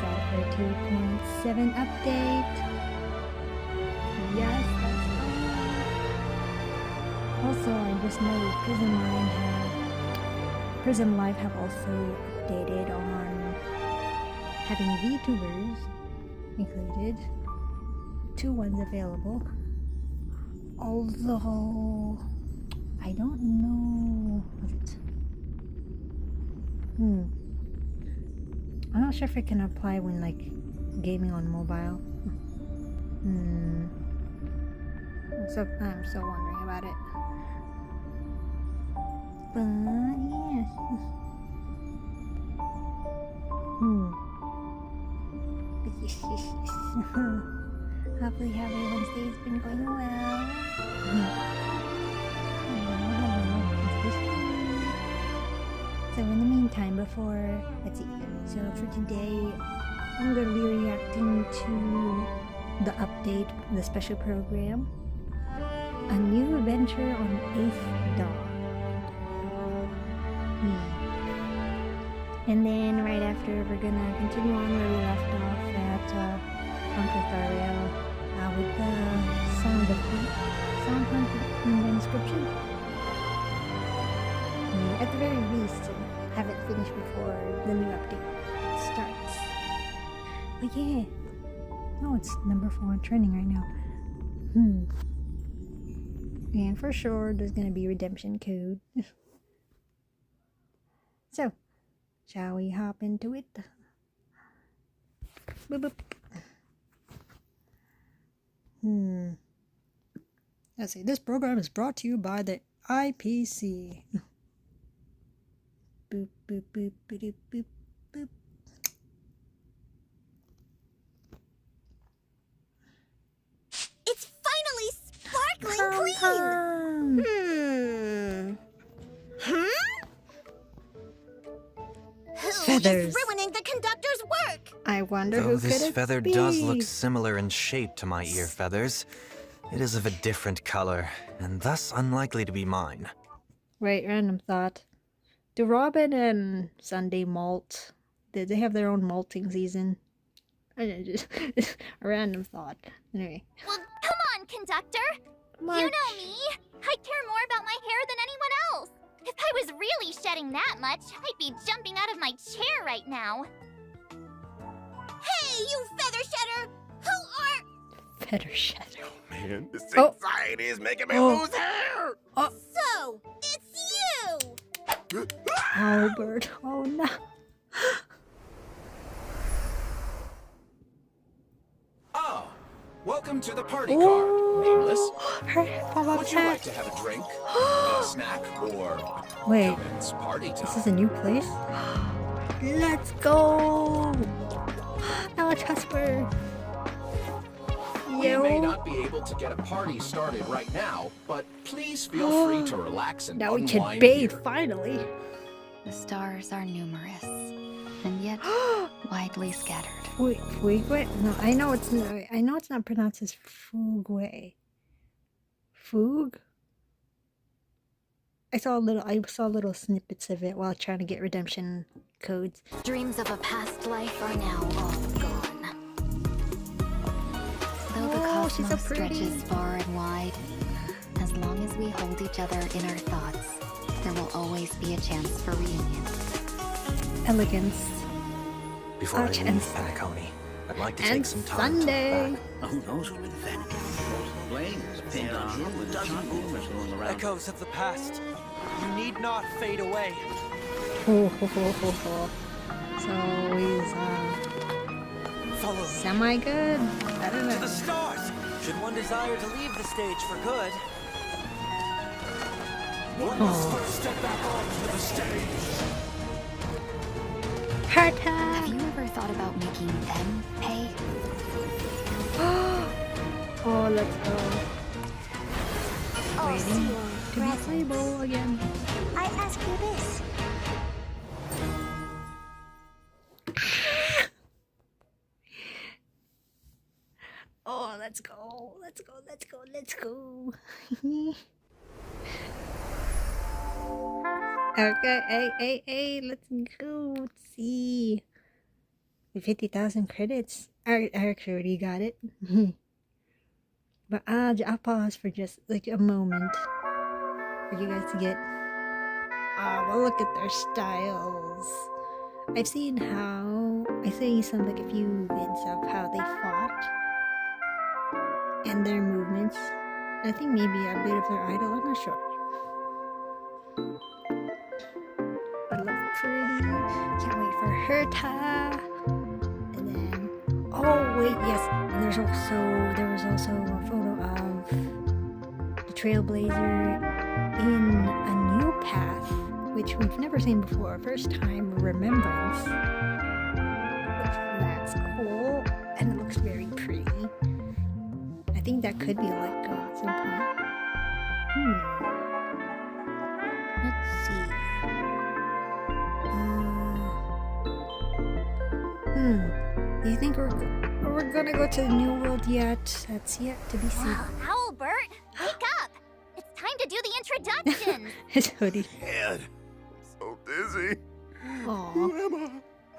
Alpha 2.7 update. Yes, that's right. Also, I just know Prism Live have also updated on having VTubers included. 2 ones available. Although I don't know. Was it? I'm not sure if it can apply when like gaming on mobile. I'm still wondering about it. But yes. Hopefully everyone's day's been going well. So in the meantime, let's see. So for today, I'm going to be reacting to the update, the special program, A New Adventure on 8th Dawn. And then right after, we're going to continue on where we left off at Honkai with the sound hunt in the description. At the very least, have it finished before the new update starts. But yeah. Oh, it's number 4 trending right now. And for sure, there's gonna be redemption code. So, shall we hop into it? Boop, boop. Let's see. This program is brought to you by the IPC. Boop, boop, boop, boop, boop, boop. It's finally sparkling clean! Feathers. Who's ruining the conductor's work? I wonder who could it be. This feather does look similar in shape to my ear feathers. It is of a different color, and thus unlikely to be mine. Wait, random thought. Do Robin and Sunday molt? Did they have their own molting season? I don't know, just a random thought. Anyway. Well, come on, conductor. March. You know me. I care more about my hair than anyone else. If I was really shedding that much, I'd be jumping out of my chair right now. Hey, you feather shedder! Who are... Feather shedder. Oh man, this anxiety is making me lose hair! So, it's you! Albert. Oh no. Ah, welcome to the party car, nameless. Would you like to have a drink, a snack, or wait, it's party time? this is a new place? Let's go! Now Casper. We may not be able to get a party started right now, but please feel free to relax and now we unwind can bathe here. finally. The stars are numerous, and yet widely scattered. Fugue? No, I know it's not pronounced as Fugue. Fugue? I saw little snippets of it while trying to get redemption codes. Dreams of a past life are now all gone. Though the she's so cosmos pretty. stretches far and wide, as long as we hold each other in our thoughts, there will always be a chance for reunion. Elegance. Before I Arch leave and Penacony, I'd like to and take some time Sunday. to look Who knows what infinity flames depend on who the dozen rumors going back. around. Echoes of the past. You need not fade away. So he's Follow me semi good. I don't to the know. stars. Should one desire to leave the stage for good, one must first step back onto the stage. Heart Have you ever thought about making them pay? Oh, let's go. Oh, Waiting Seal, to be playable again. I ask you this. Oh, let's go. Let's go. Let's go. Let's go. Okay, hey, let's go. Let's see. with 50,000 credits. I actually already got it. But I'll pause for just like a moment for you guys to get. Well, look at their styles. I've seen some like a few vids of how they fought and their movements. I think maybe a bit of their idol. I'm not sure. But look pretty. Can't wait for Herta. And then, oh wait, yes. And there was also a photo of the Trailblazer in a new path, which we've never seen before. First time Remembrance. That's cool, and it looks very pretty. I think that could be let go at some point. Let's see. Do you think we're gonna go to the New World yet? That's yet to be seen. Owlbert, wake up! It's time to do the introductions! His hoodie. Head. I'm so dizzy. Aww. Who am I?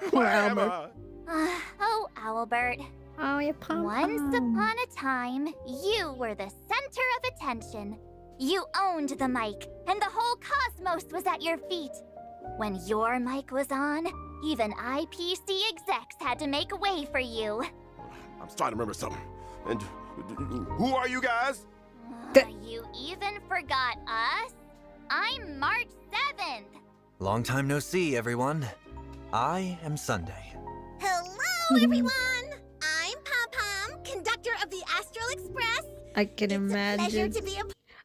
Poor Where am Albert. I? Oh, Owlbert. Oh, you pom Once upon a time, you were the center of attention. You owned the mic, and the whole cosmos was at your feet. When your mic was on, even IPC execs had to make way for you. I'm starting to remember something. And who are you guys? You even forgot us? I'm March 7th. Long time no see, everyone. I am Sunday. Hello, everyone! I'm Pom-Pom, conductor of the Astral Express. I can It's a pleasure imagine. to be a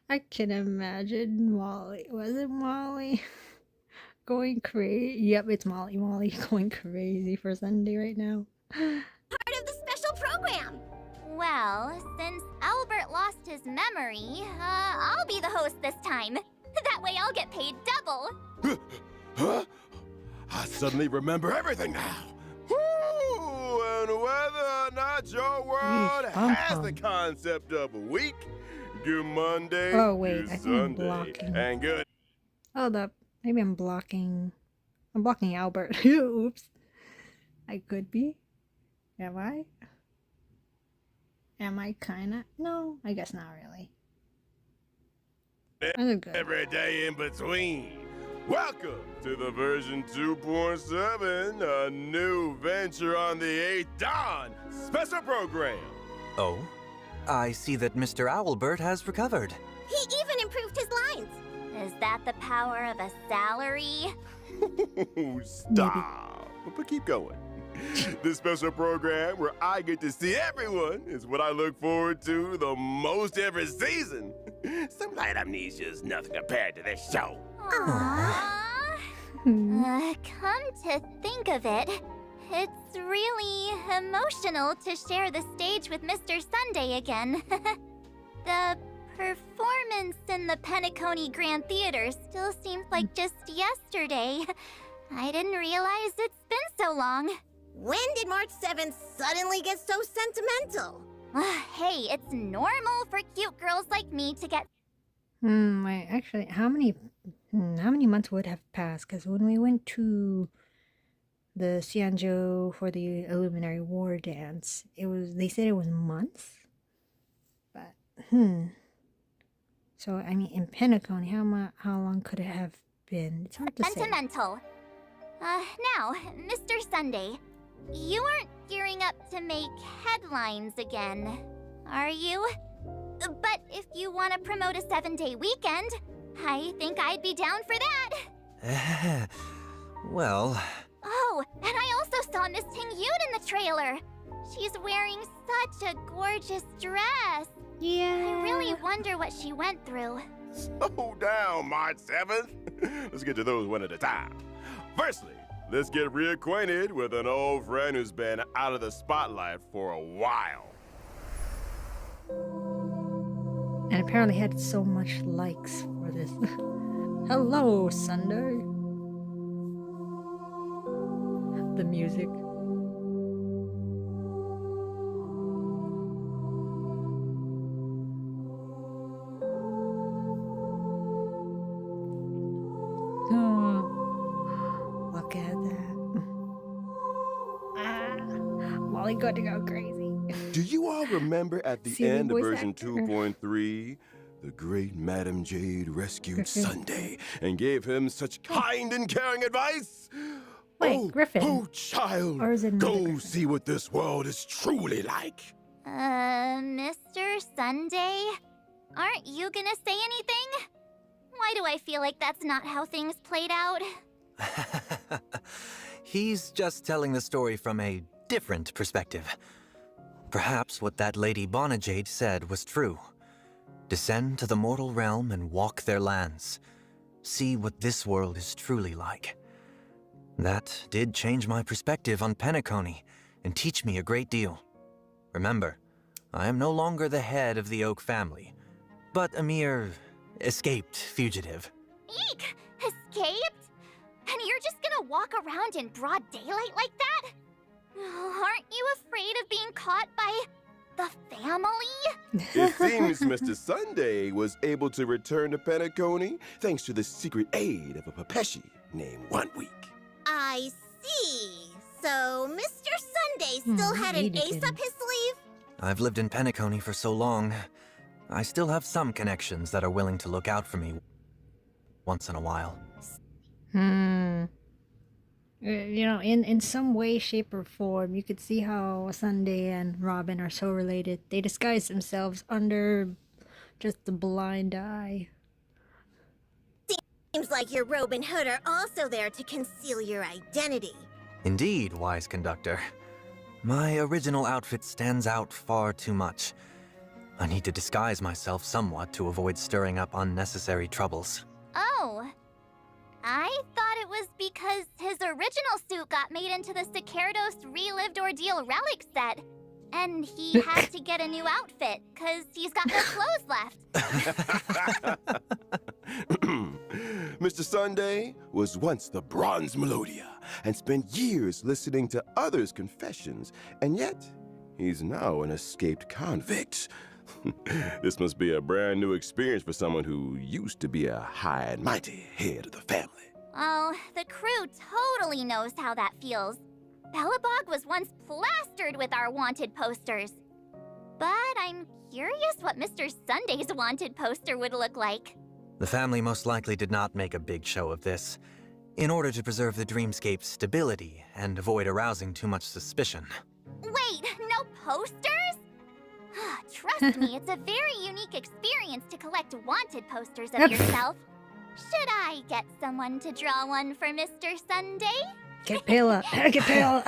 I can imagine Molly. Was it Molly? Going crazy. Yep, it's Molly. Molly going crazy for Sunday right now. part of the special program. Well, since Albert lost his memory, I'll be the host this time. That way I'll get paid double. Huh? I suddenly remember everything now. Woo! And whether or not your world has the concept of a week, good Monday, Oh, wait, good I think I'm Sunday, blocking. and good. Hold up. Maybe I'm blocking Albert. Oops. I could be. Am I? Am I kinda? No, I guess not really. I'm good. Every day in between. Welcome to the version 2.7, a new venture on the 8th Dawn special program. Oh? I see that Mr. Owlbert has recovered. He even improved his lines. Is that the power of a salary? Stop. But keep going. This special program where I get to see everyone is what I look forward to the most every season. Some light amnesia is nothing compared to this show. Aww. Come to think of it, it's really emotional to share the stage with Mr. Sunday again. The performance in the Penacony Grand Theater still seems like just yesterday. I didn't realize it's been so long. When did March 7th suddenly get so sentimental? Hey, it's normal for cute girls like me to get... Wait, actually, how many months would have passed? Because when we went to the Xianzhou for the Illuminary War dance, they said it was months. But, So, I mean, in Penacony, how long could it have been? It's hard to say. Sentimental. Now, Mr. Sunday, you aren't gearing up to make headlines again, are you? But if you want to promote a 7-day weekend, I think I'd be down for that. Well... Oh, and I also saw Miss Ting Yoon in the trailer. She's wearing such a gorgeous dress. Yeah. I really wonder what she went through. Slow down, March 7th. Let's get to those one at a time. Firstly, let's get reacquainted with an old friend who's been out of the spotlight for a while. And apparently had so much likes for this. Hello, Sunday. The music. Oh, look at that. really good to go crazy. Do you all remember at the Silly end of voice version actor. 2.3, the great Madam Jade rescued Sunday and gave him such kind and caring advice? Wait, Griffin. Oh, child, Or is it another go Griffin? see what this world is truly like. Mr. Sunday? Aren't you gonna say anything? Why do I feel like that's not how things played out? He's just telling the story from a different perspective. Perhaps what that Lady Bonajade said was true. Descend to the mortal realm and walk their lands. See what this world is truly like. That did change my perspective on Penacony and teach me a great deal. Remember, I am no longer the head of the Oak family, but a mere escaped fugitive. Eek! Escaped? And you're just gonna walk around in broad daylight like that? Aren't you afraid of being caught by the family? It seems Mr. Sunday was able to return to Penacony thanks to the secret aid of a Pepeshi named One Week. I see. So Mr. Sunday still had an ace up his sleeve? I've lived in Penacony for so long, I still have some connections that are willing to look out for me once in a while. You know, in some way, shape, or form, you could see how Sunday and Robin are so related. They disguise themselves under just the blind eye. Seems like your robe and hood are also there to conceal your identity. Indeed, wise conductor. My original outfit stands out far too much. I need to disguise myself somewhat to avoid stirring up unnecessary troubles. Oh. I thought it was because his original suit got made into the Sicardos Relived Ordeal relic set. And he had to get a new outfit, because he's got no clothes left. Mr. Sunday was once the Bronze Melodia and spent years listening to others' confessions, and yet he's now an escaped convict. This must be a brand new experience for someone who used to be a high and mighty head of the family. Oh, the crew totally knows how that feels. Bellabog was once plastered with our wanted posters. But I'm curious what Mr. Sunday's wanted poster would look like. The family most likely did not make a big show of this, in order to preserve the dreamscape's stability and avoid arousing too much suspicion. Wait, no posters? Trust me, it's a very unique experience to collect wanted posters of yourself. Should I get someone to draw one for Mr. Sunday? Get Pela! Get Pela!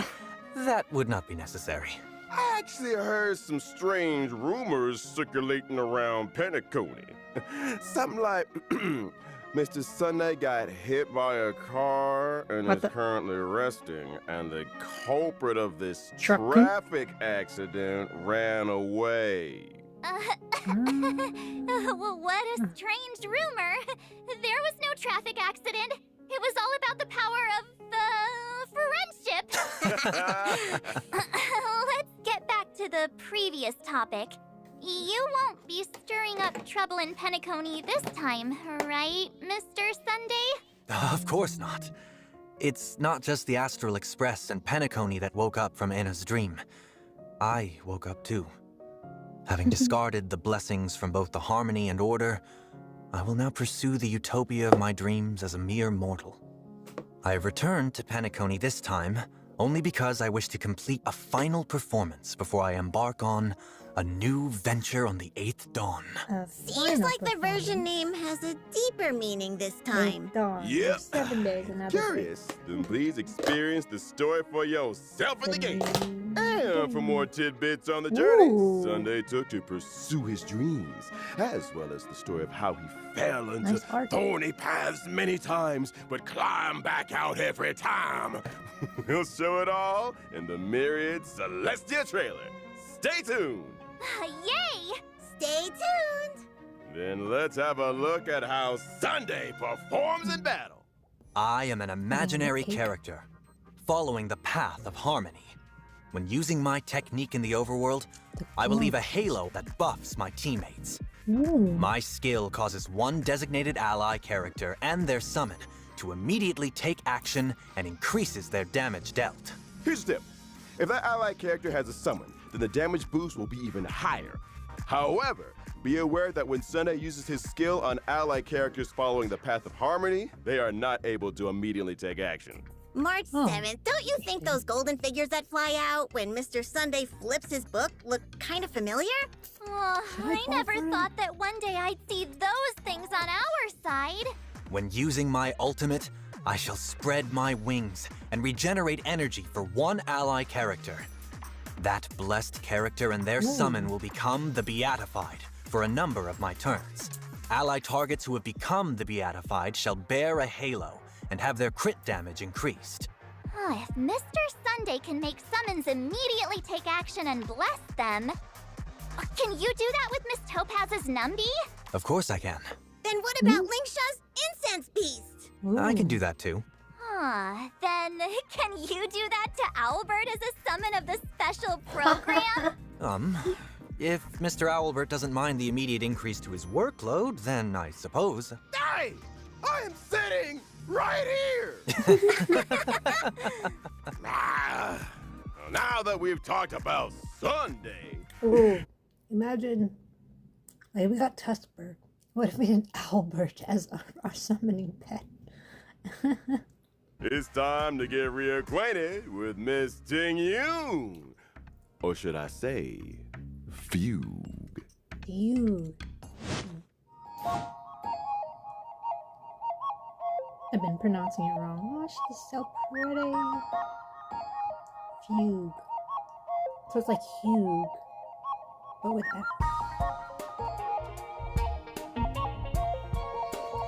That would not be necessary. I actually heard some strange rumors circulating around Penacony. Something like Mr. Sunday got hit by a car and is currently resting, and the culprit of this traffic accident ran away. What a strange rumor. There was no traffic accident. It was all about the power of, friendship. Let's get back to the previous topic. You won't be stirring up trouble in Penacony this time, right, Mr. Sunday? Of course not. It's not just the Astral Express and Penacony that woke up from Anna's dream. I woke up too. Having discarded the blessings from both the harmony and order, I will now pursue the utopia of my dreams as a mere mortal. I have returned to Penacony this time only because I wish to complete a final performance before I embark on a new venture on the 8th dawn. Seems like the version name has a deeper meaning this time. Yep. 7 days and another Curious? Then please experience the story for yourself in the game. And for more tidbits on the journey Sunday took to pursue his dreams, as well as the story of how he fell into thorny paths many times, but climbed back out every time. We'll show it all in the Myriad Celestia trailer. Stay tuned. Yay! Stay tuned. Then let's have a look at how Sunday performs in battle. I am an imaginary character, following the path of harmony. When using my technique in the overworld, I will leave a halo that buffs my teammates. My skill causes one designated ally character and their summon to immediately take action and increases their damage dealt. Here's the tip. If that allied character has a summon, then the damage boost will be even higher. However, be aware that when Sunday uses his skill on allied characters following the path of harmony, they are not able to immediately take action. March 7th, don't you think those golden figures that fly out when Mr. Sunday flips his book look kind of familiar? Oh, I never thought that one day I'd see those things on our side. When using my ultimate, I shall spread my wings and regenerate energy for one ally character. That blessed character and their summon will become the Beatified for a number of my turns. Ally targets who have become the Beatified shall bear a halo and have their crit damage increased. If Mr. Sunday can make summons immediately take action and bless them, can you do that with Miss Topaz's Numby? Of course I can. Then what about Linksha's Incense Beast? I can do that too. Then can you do that to Owlbird as a summon of the special program? If Mr. Owlbert doesn't mind the immediate increase to his workload, then I suppose. Hey! I am sitting right here! Now that we've talked about Sunday... Ooh, imagine, like, we got Tuskbird. What if we had Albert as our summoning pet? It's time to get reacquainted with Miss Ting Yoon. Or should I say, Fugue. Fugue. I've been pronouncing it wrong. Oh, she's so pretty. Fugue. So it's like Hugh, but with F.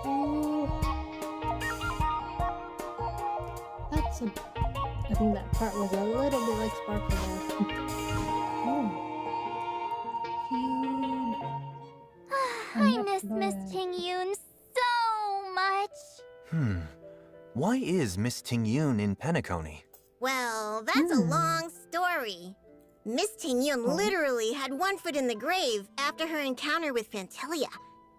Oh. That's a... I think that part was a little bit like Sparkle there. I miss Miss Ting Yoon so much. Why is Miss Ting Yoon in Penacony? Well, that's a long story. Miss Ting Yoon literally had one foot in the grave after her encounter with Fantilia.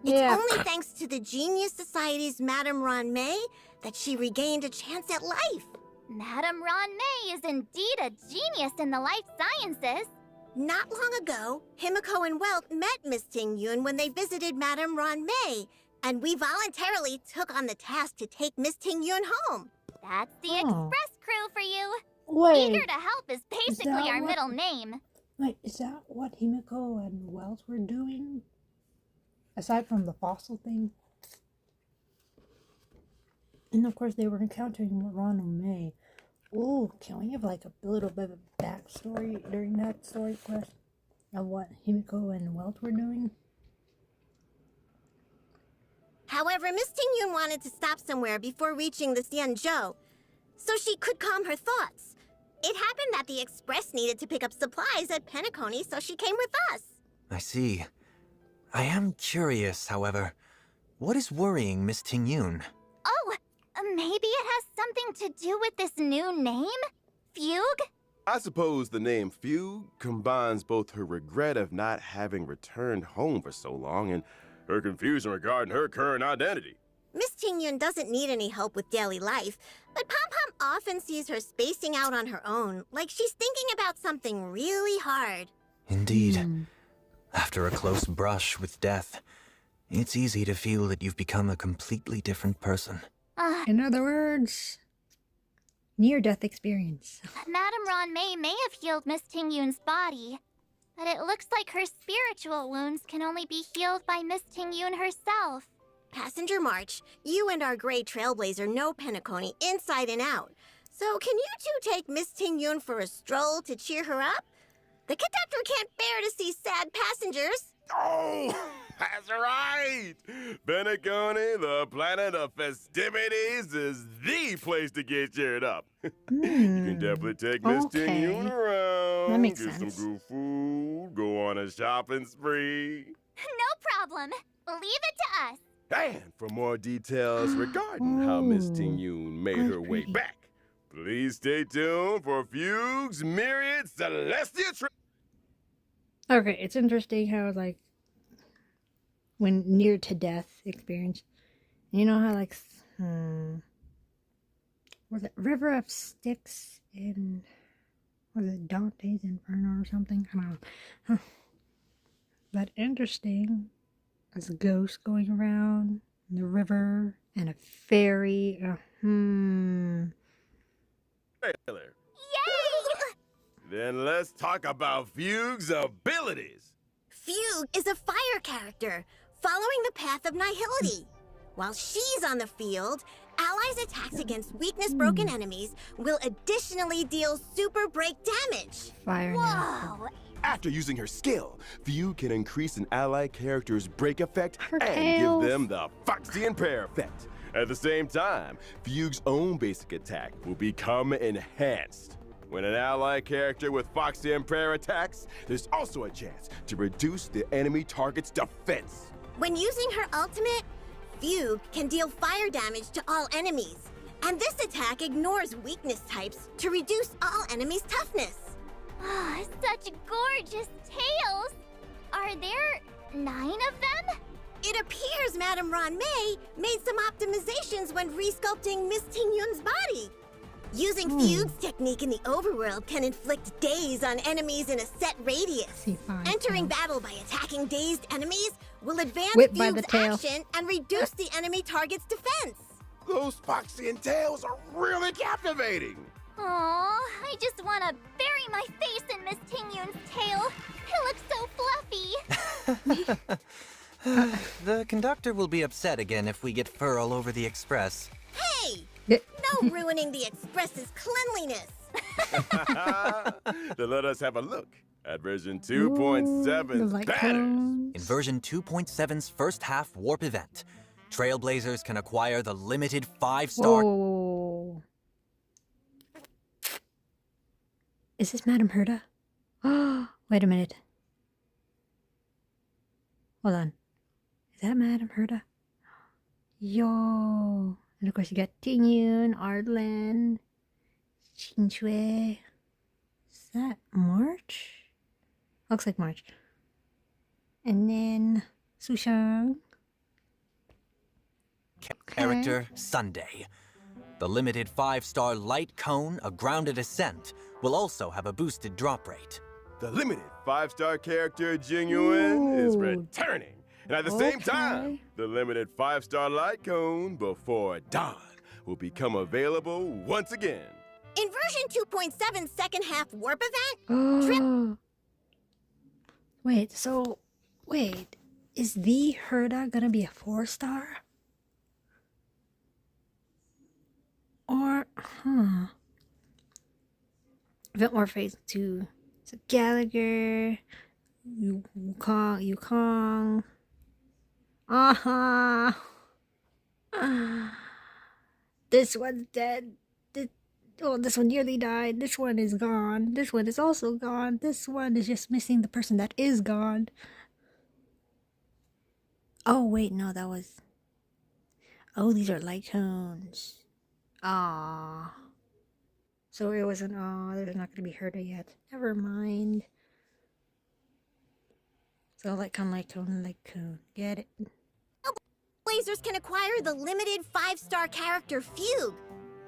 It's only thanks to the Genius Society's Madame Ron May that she regained a chance at life. Madame Ron May is indeed a genius in the life sciences. Not long ago, Himiko and Welt met Miss Ting Yoon when they visited Madame Ron May, and we voluntarily took on the task to take Miss Ting Yoon home. That's the express crew for you. Wait, Eager to help is basically our middle name. Wait, is that what Himiko and Wells were doing? Aside from the fossil thing? And of course they were encountering Ron and May. Ooh, can we have like a little bit of backstory during that story quest of what Himiko and Wells were doing? However, Miss Ting Yoon wanted to stop somewhere before reaching the Xianzhou, so she could calm her thoughts. It happened that the Express needed to pick up supplies at Penacony, so she came with us. I see. I am curious, however. What is worrying Miss Ting Yoon? Oh, maybe it has something to do with this new name? Fugue? I suppose the name Fugue combines both her regret of not having returned home for so long and her confusion regarding her current identity. Miss Ting Yoon doesn't need any help with daily life, but Pom Pom often sees her spacing out on her own, like she's thinking about something really hard. Indeed. After a close brush with death, it's easy to feel that you've become a completely different person. In other words, near-death experience. Madame Ron May have healed Miss Ting Yoon's body, but it looks like her spiritual wounds can only be healed by Miss Ting Yoon herself. Passenger March, you and our gray trailblazer know Penacony inside and out. So can you two take Miss Ting Yoon for a stroll to cheer her up? The conductor can't bear to see sad passengers. Oh, that's right! Penacony, the planet of festivities, is the place to get cheered up. You can definitely take Miss Ting Yoon around. That makes get sense. some good food, go on a shopping spree. No problem. Leave it to us. And for more details regarding how Miss Ting Yoon made her way back, please stay tuned for Fugue's Myriad Celestia Trip. Okay, it's interesting how, like, when near to death experience, you know how, like, was it River of Styx in Was it Dante's Inferno or something? I don't know. Huh. But interesting. There's a ghost going around in the river and a fairy. Trailer. Then let's talk about Fugue's abilities. Fugue is a fire character, following the path of nihility. While she's on the field, allies' attacks against weakness-broken enemies will additionally deal super break damage. Fire now. Whoa! After using her skill, Fugue can increase an ally character's break effect Her and tails. give them the Foxy and Prayer effect. At the same time, Fugue's own basic attack will become enhanced. When an ally character with Foxy and Prayer attacks, there's also a chance to reduce the enemy target's defense. When using her ultimate, Fugue can deal fire damage to all enemies. And this attack ignores weakness types to reduce all enemies' toughness. Ah, such gorgeous tails! Are there 9 of them? It appears Madame Ron May made some optimizations when resculpting Miss Ting Yun's body. Using Fugue's technique in the overworld can inflict daze on enemies in a set radius. See, fine. Entering battle by attacking dazed enemies will advance Whipped by the Fugue's tail. action and reduce the enemy target's defense. Those Foxy and Tails are really captivating. Aw, I just want to bury my face in Miss Ting Yun's tail. It looks so fluffy. The conductor will be upset again if we get fur all over the express. Hey! Yeah. No ruining the express's cleanliness. Then let us have a look at version Ooh, the 2.7's light banners. cones. In version 2.7's first half warp event, Trailblazers can acquire the limited 5-star. Whoa. Is this Madame Herda? Oh, wait a minute. Hold on. Is that Madame Herda? Yo. And of course you got Ting Yun, Ardlan, Qin Shui. Is that March? Looks like March. And then Sushang. Character Sunday. The limited 5-star light cone, a grounded ascent, will also have a boosted drop rate. The limited 5-star character Jingyuan is Ooh. returning. And at the same Okay. time, the limited 5-star light cone Before Dawn will become available once again. In version 2.7's second half warp event, Wait, is the Herda gonna be a 4-star? Or, Event War Phase 2. So Gallagher, Yukong. This one's dead. This one nearly died. This one is gone. This one is also gone. This one is just missing the person that is gone. Oh, wait, no, that was... Oh, these are light cones. Ah. So it wasn't... Oh, there's not going to be Herda yet. Never mind. So light cone. Get it. Blazers can acquire the limited 5-star character Fugue.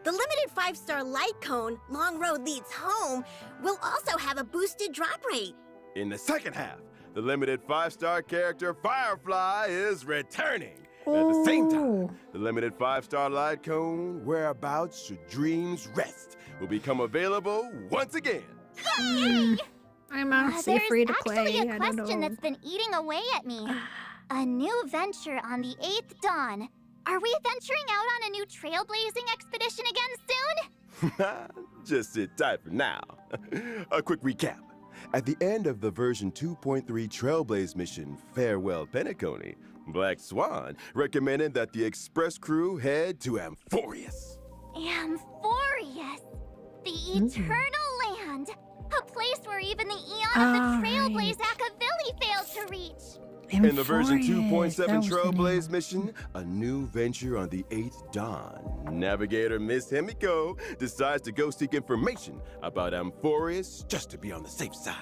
The limited 5-star light cone, Long Road Leads Home, will also have a boosted drop rate. In the second half, the limited 5-star character Firefly is returning. And at the same Ooh. time, the limited 5-star light cone Whereabouts Should Dreams Rest will become available once again. I'm honestly There's free to actually play. a I don't question know. that's been eating away at me. A new venture on the 8th dawn. Are we venturing out on a new trailblazing expedition again soon? Just sit tight for now. A quick recap. At the end of the version 2.3 Trailblaze mission, Farewell Penacony, Black Swan recommended that the express crew head to Amphorius. Amphorius! The Eternal Land! A place where even the Eon of Ah, the Trailblaze right. Akavili failed to reach! In the version Amphorius, 2.7 that was the Trailblaze name. mission, a new venture on the 8th dawn. Navigator Miss Himiko decides to go seek information about Amphorius just to be on the safe side.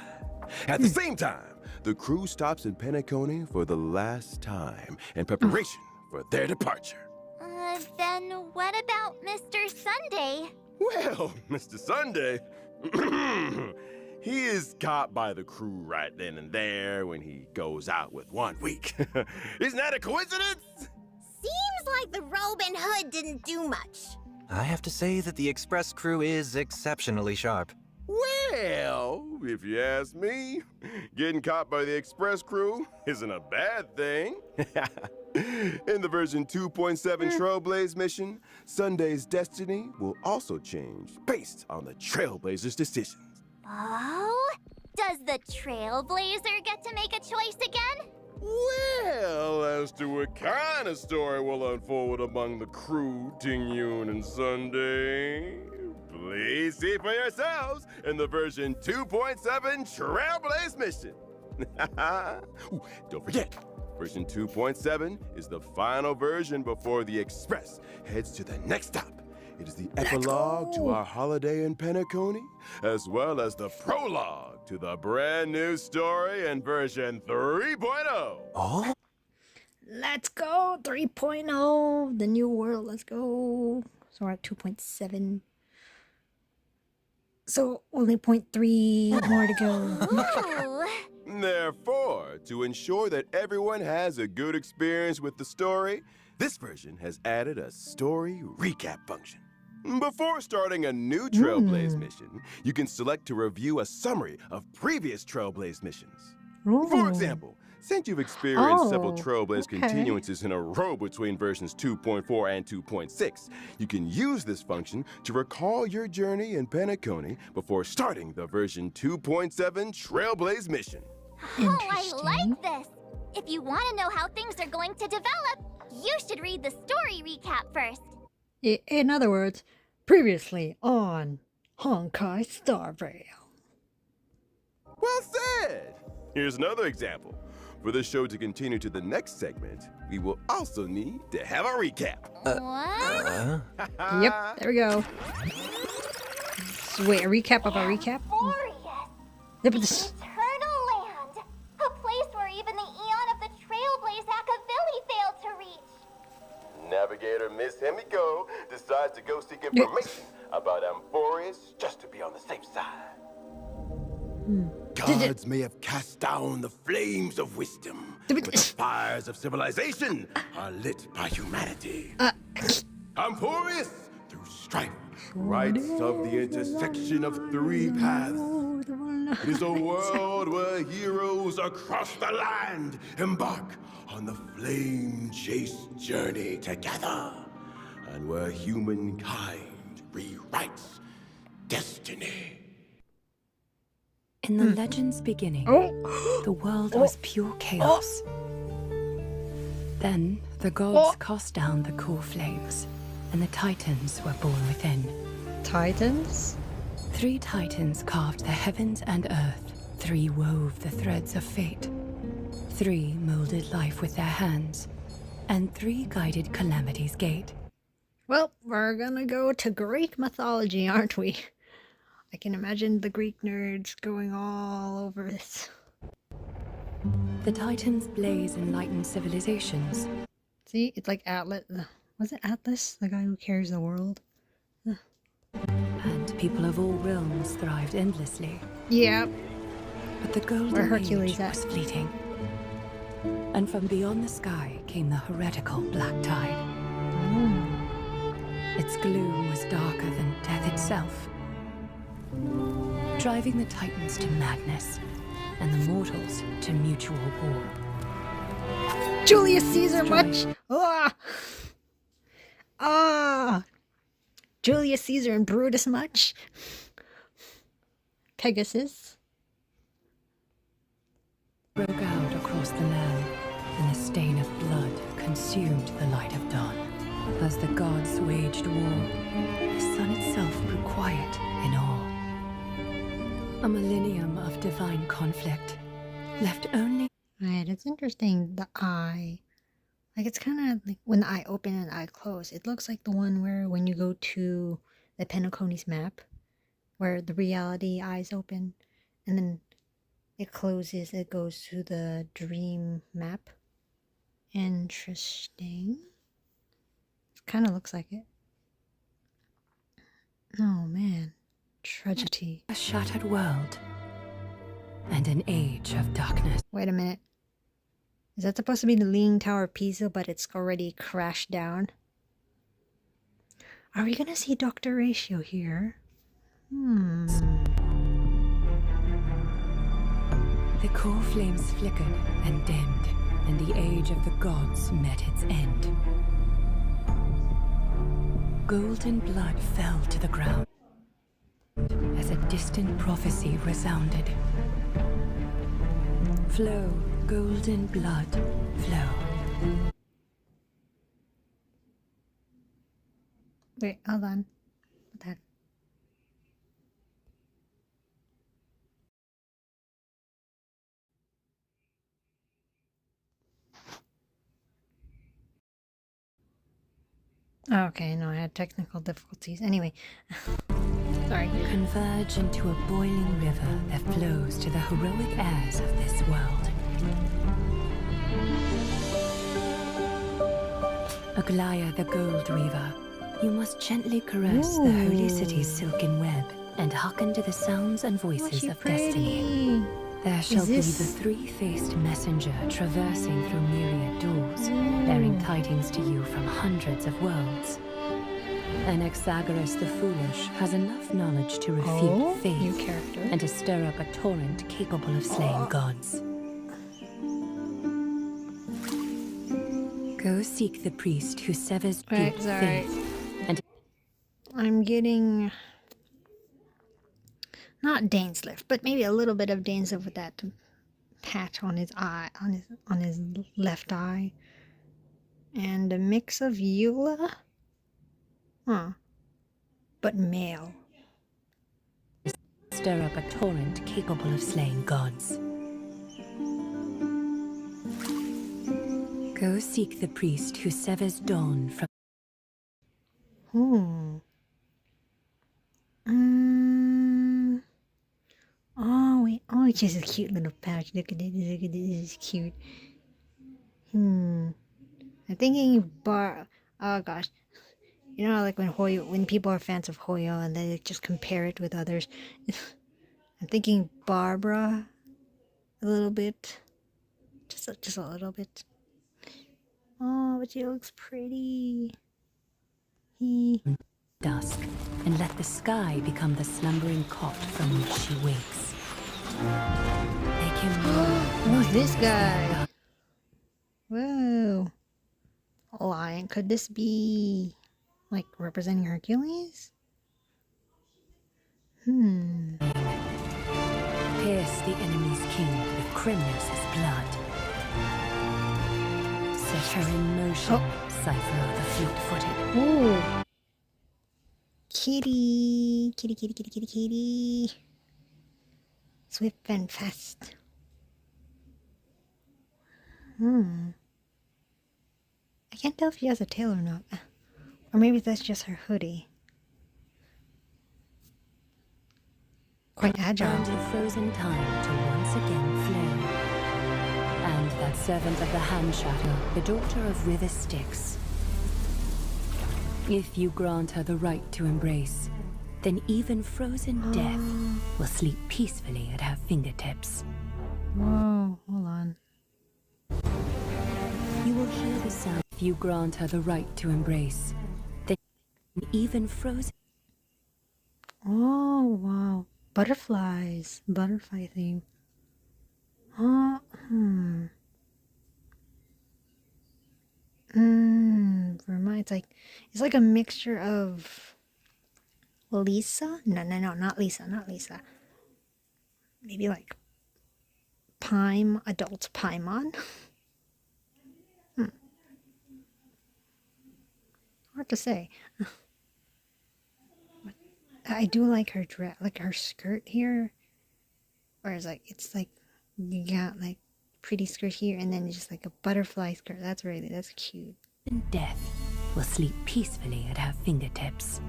At the same time, the crew stops in Penacony for the last time in preparation for their departure. Then what about Mr. Sunday? Well, Mr. Sunday, He is caught by the crew right then and there when he goes out with 1 week. Isn't that a coincidence? Seems like the robe and hood didn't do much. I have to say that the express crew is exceptionally sharp. Well, if you ask me, getting caught by the express crew isn't a bad thing. In the version 2.7 Trailblaze mission, Sunday's destiny will also change based on the Trailblazer's decisions. Oh? Does the Trailblazer get to make a choice again? Well, as to what kind of story will unfold among the crew, Ting-Yun and Sunday, please see for yourselves in the version 2.7 Trailblaze mission. Ooh, don't forget, version 2.7 is the final version before the Express heads to the next stop. It is the epilogue to our holiday in Penacony, as well as the prologue to the brand new story in version 3.0. Oh? Let's go! 3.0! The new world, let's go! So we're at 2.7. So only 0.3 more to go. Ooh. Therefore, to ensure that everyone has a good experience with the story, this version has added a story recap function. Before starting a new Trailblaze mission, you can select to review a summary of previous Trailblaze missions. For example, since you've experienced several Trailblaze continuances in a row between versions 2.4 and 2.6, you can use this function to recall your journey in Penacony before starting the version 2.7 Trailblaze mission. Oh, I like this! If you want to know how things are going to develop, you should read the story recap first. In other words, previously on Honkai Star Rail. Well said! Here's another example. For the show to continue to the next segment, we will also need to have a recap. What? Yep, there we go. So wait, a recap of a recap? Glorious! Eternal land! A place where even the eon of the Trailblaze Akavili failed to reach. Navigator Miss Himiko decides to go seek information about Amphorius just to be on the safe side. Gods may have cast down the flames of wisdom, but the fires of civilization are lit by humanity. Amphorius, through strife, writes of the intersection of 3 paths. It is a world where heroes across the land embark on the flame-chase journey together, and where humankind rewrites destiny. In the legend's beginning, the world was pure chaos. Then the gods cast down the core flames, and the titans were born within. Titans? 3 titans carved the heavens and earth. 3 wove the threads of fate. 3 molded life with their hands. And 3 guided calamity's gate. Well, we're gonna go to Greek mythology, aren't we? I can imagine the Greek nerds going all over this. The titans blaze enlightened civilizations. See, it's like Atlas. Was it Atlas, the guy who carries the world? And people of all realms thrived endlessly. Yep. But the golden Where Hercules age was fleeting. And from beyond the sky came the heretical black tide. Its gloom was darker than death itself, driving the titans to madness and the mortals to mutual war. Julius Caesar much? Julius Caesar and Brutus much? Pegasus? Broke out across the land, and the stain of blood consumed the light of dawn. As the gods waged war, the sun itself grew quiet in awe. A millennium of divine conflict, left only... Right, it's interesting, the eye. Like, it's kind of like when the eye open and the eye close. It looks like the one where when you go to the Penacony's map, where the reality eyes open, and then it closes, it goes to the dream map. Interesting. It kind of looks like it. Oh, man. Tragedy. A shattered world. And an age of darkness. Wait a minute. Is that supposed to be the Leaning Tower of Pisa, but it's already crashed down? Are we gonna see Dr. Ratio here? The core flames flickered and dimmed, and the age of the gods met its end. Golden blood fell to the ground as a distant prophecy resounded. Flow, golden blood, flow. Wait, hold on. What the heck? Okay, no, I had technical difficulties. Anyway, sorry. Converge into a boiling river that flows to the heroic heirs of this world. Aglaya the Gold Weaver, you must gently caress the holy city's silken web and hearken to the sounds and voices of destiny. There shall be the three-faced messenger traversing through myriad doors, bearing tidings to you from hundreds of worlds. Anaxagoras the Foolish has enough knowledge to refute faith and to stir up a torrent capable of slaying gods. Go seek the priest who severs deep faith. And I'm getting not Dane's lift, but maybe a little bit of Dane's lift with that patch on his eye, on his left eye, and a mix of Eula, but male. Stir up a torrent capable of slaying gods. Go seek the priest who severs dawn from. Oh wait, oh, it's just a cute little pouch. Look at it, this is cute. I'm thinking oh gosh. You know, like when people are fans of Hoyo and they just compare it with others. I'm thinking Barbara a little bit. Just a little bit. Oh, but she looks pretty. Dusk, and let the sky become the slumbering cot from which she wakes. Make him Who's this guy? Whoa. Lion, could this be like representing Hercules? Pierce the enemy's king with Cremnos' blood. Set her in motion, Cypher of the fleet-footed. Ooh. Kitty. Kitty. Swift and fast. I can't tell if she has a tail or not. Or maybe that's just her hoodie. Quite agile. And the frozen time to once again flame. And that servant of the Hand Shadow, the daughter of River Styx. If you grant her the right to embrace, then even frozen death will sleep peacefully at her fingertips. Whoa, hold on. You will hear the sound. If you grant her the right to embrace, then even frozen. Oh, wow. Butterflies. Butterfly theme. Vermont, it's like a mixture of Lisa? No, not Lisa. Maybe like adult Paimon? Hard to say. But I do like her dress, like her skirt here. Whereas it's like you got like pretty skirt here and then just like a butterfly skirt. That's cute. And death will sleep peacefully at her fingertips.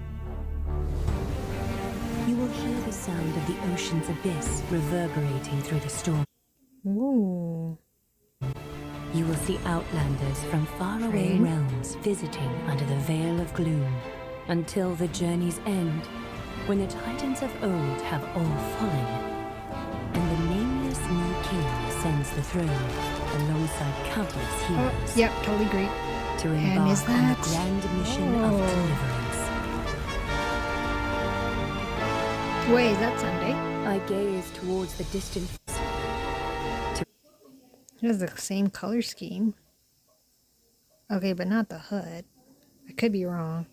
You will hear the sound of the ocean's abyss reverberating through the storm. Ooh. You will see outlanders from faraway realms visiting under the veil of gloom until the journey's end When the titans of old have all fallen, and the nameless new king ascends the throne alongside countless heroes. Yep, totally agree. To embark on the grand mission of deliverance. Wait, is that Sunday? I gaze towards the distant. It has the same color scheme. Okay, but not the hood. I could be wrong.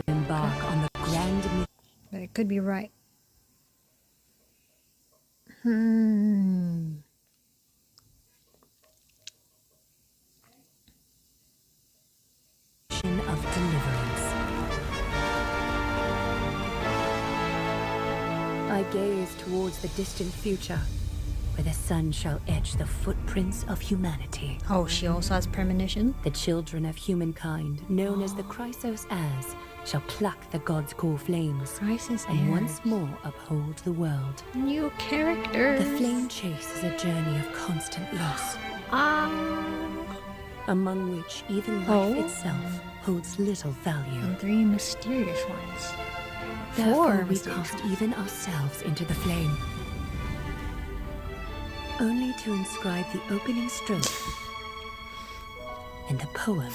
Embark on the grand mission. But it could be right. Of deliverance. I gaze towards the distant future, where the sun shall etch the footprints of humanity. Oh, she also has premonition? The children of humankind, known as the Chrysos As, shall pluck the god's core flames and once more uphold the world. New characters. The flame chase is a journey of constant loss, among which even life itself holds little value. And 3 mysterious ones. Therefore 4 we cast even ourselves into the flame, only to inscribe the opening stroke in the poem.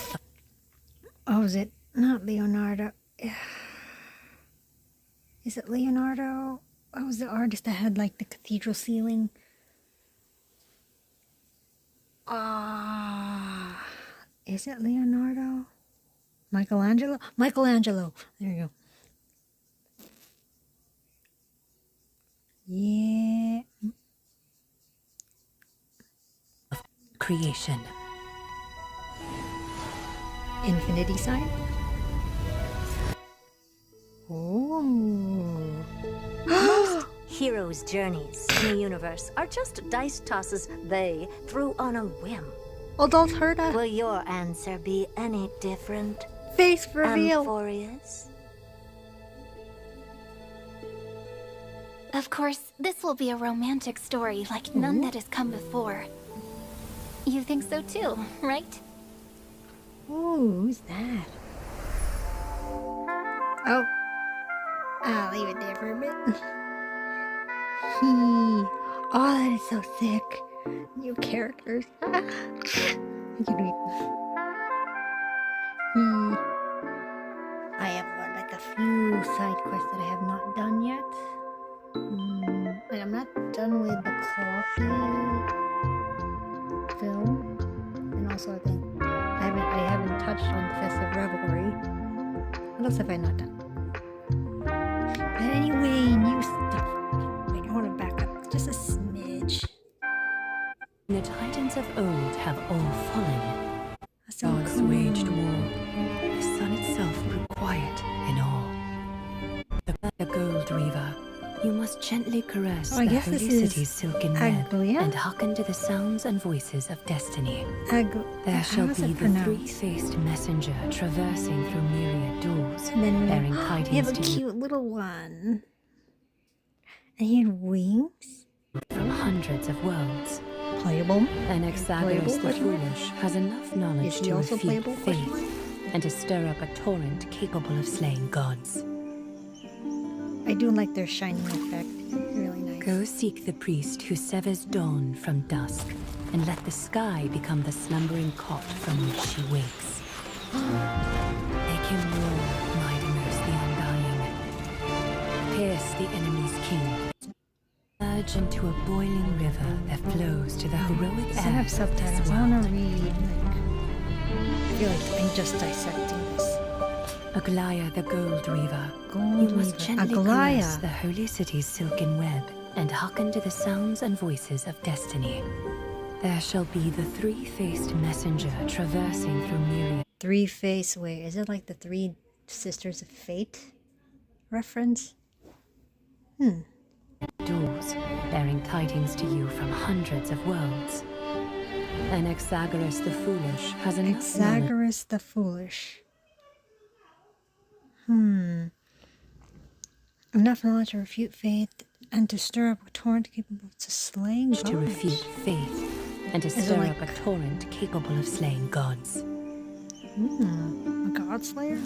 Oh, is it not Leonardo? Is it Leonardo? What was the artist that had like the cathedral ceiling? Is it Leonardo? Michelangelo? Michelangelo. There you go. Yeah. Creation. Infinity sign? Oh. Heroes' journeys in the universe are just dice tosses they threw on a whim. Adult Herda. Will your answer be any different? Face reveal. Amphorius? Of course, this will be a romantic story like none that has come before. You think so too, right? Ooh, who's that? Oh. I'll leave it there for a bit. Oh, that is so sick. New characters. I can wait. I have like a few side quests that I have not done yet. And I'm not done with the Clocky film. And also I think I haven't touched on the Festive Revelry. What else have I not done? But anyway, new stuff. Wait, I want to back up just a smidge. The titans of old have all fallen. So Gods cool. waged war. The sun itself grew quiet in awe. The gold reaver. You must gently caress I the guess holy this is city's silken web Aglia? and hearken to the sounds and voices of destiny. There how shall is be it the pronounced? three-faced messenger traversing through myriad doors, And then bearing you have tidings a to cute little one. And he had wings. you from hundreds of worlds. Playable. Anaxagoras the Playable? Foolish has enough knowledge Is he to also refute playable? faith and to stir up a torrent capable of slaying gods. I do like their shining effect. It's really nice. Go seek the priest who severs dawn from dusk, and let the sky become the slumbering cot from which she wakes. Make him roar, Mightiness the Undying. Pierce the enemy's king. Merge into a boiling river that flows to the heroic Does it have heirs of this subtitles? I world. want to read. I feel like I'm just dissecting this. Aglaya the Gold Reaver. Gold You must Reaver. gently Aglaya. caress the holy city's silken web and hearken to the sounds and voices of destiny. There shall be the three-faced messenger traversing through myriad 3-face. Wait, is it like the 3 Sisters of Fate reference? doors, bearing tidings to you from hundreds of worlds. Anaxagoras the Foolish has enough knowledge. Anaxagoras the Foolish. Enough knowledge to refute faith and to stir up a torrent capable of slaying gods. To refute faith and to Is it stir like- up a torrent capable of slaying gods. A god slayer?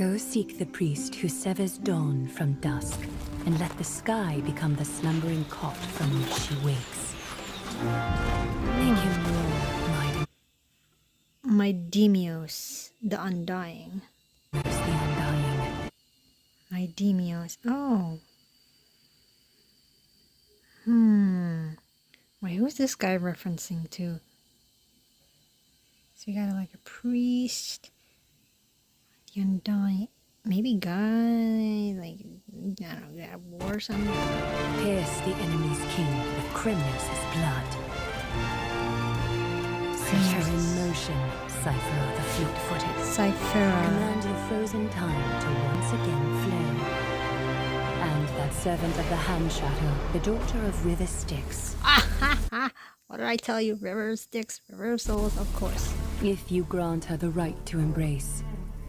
Go seek the priest who severs dawn from dusk, and let the sky become the slumbering cot from which she wakes. Make him roar, My Demios, the Undying. the Undying. My Demios. Oh. Wait, who's this guy referencing to? So you got like a priest, the Undying, maybe guy, like, I don't know, got a war or something? Pierce the enemy's king with Kremnos' blood. Set her in motion, Cypher the fleet-footed. Cypher. Command the frozen time to once again flow. And that servant of the Hand Shadow, the daughter of River Styx. What did I tell you? River Styx, River of Souls, of course. If you grant her the right to embrace,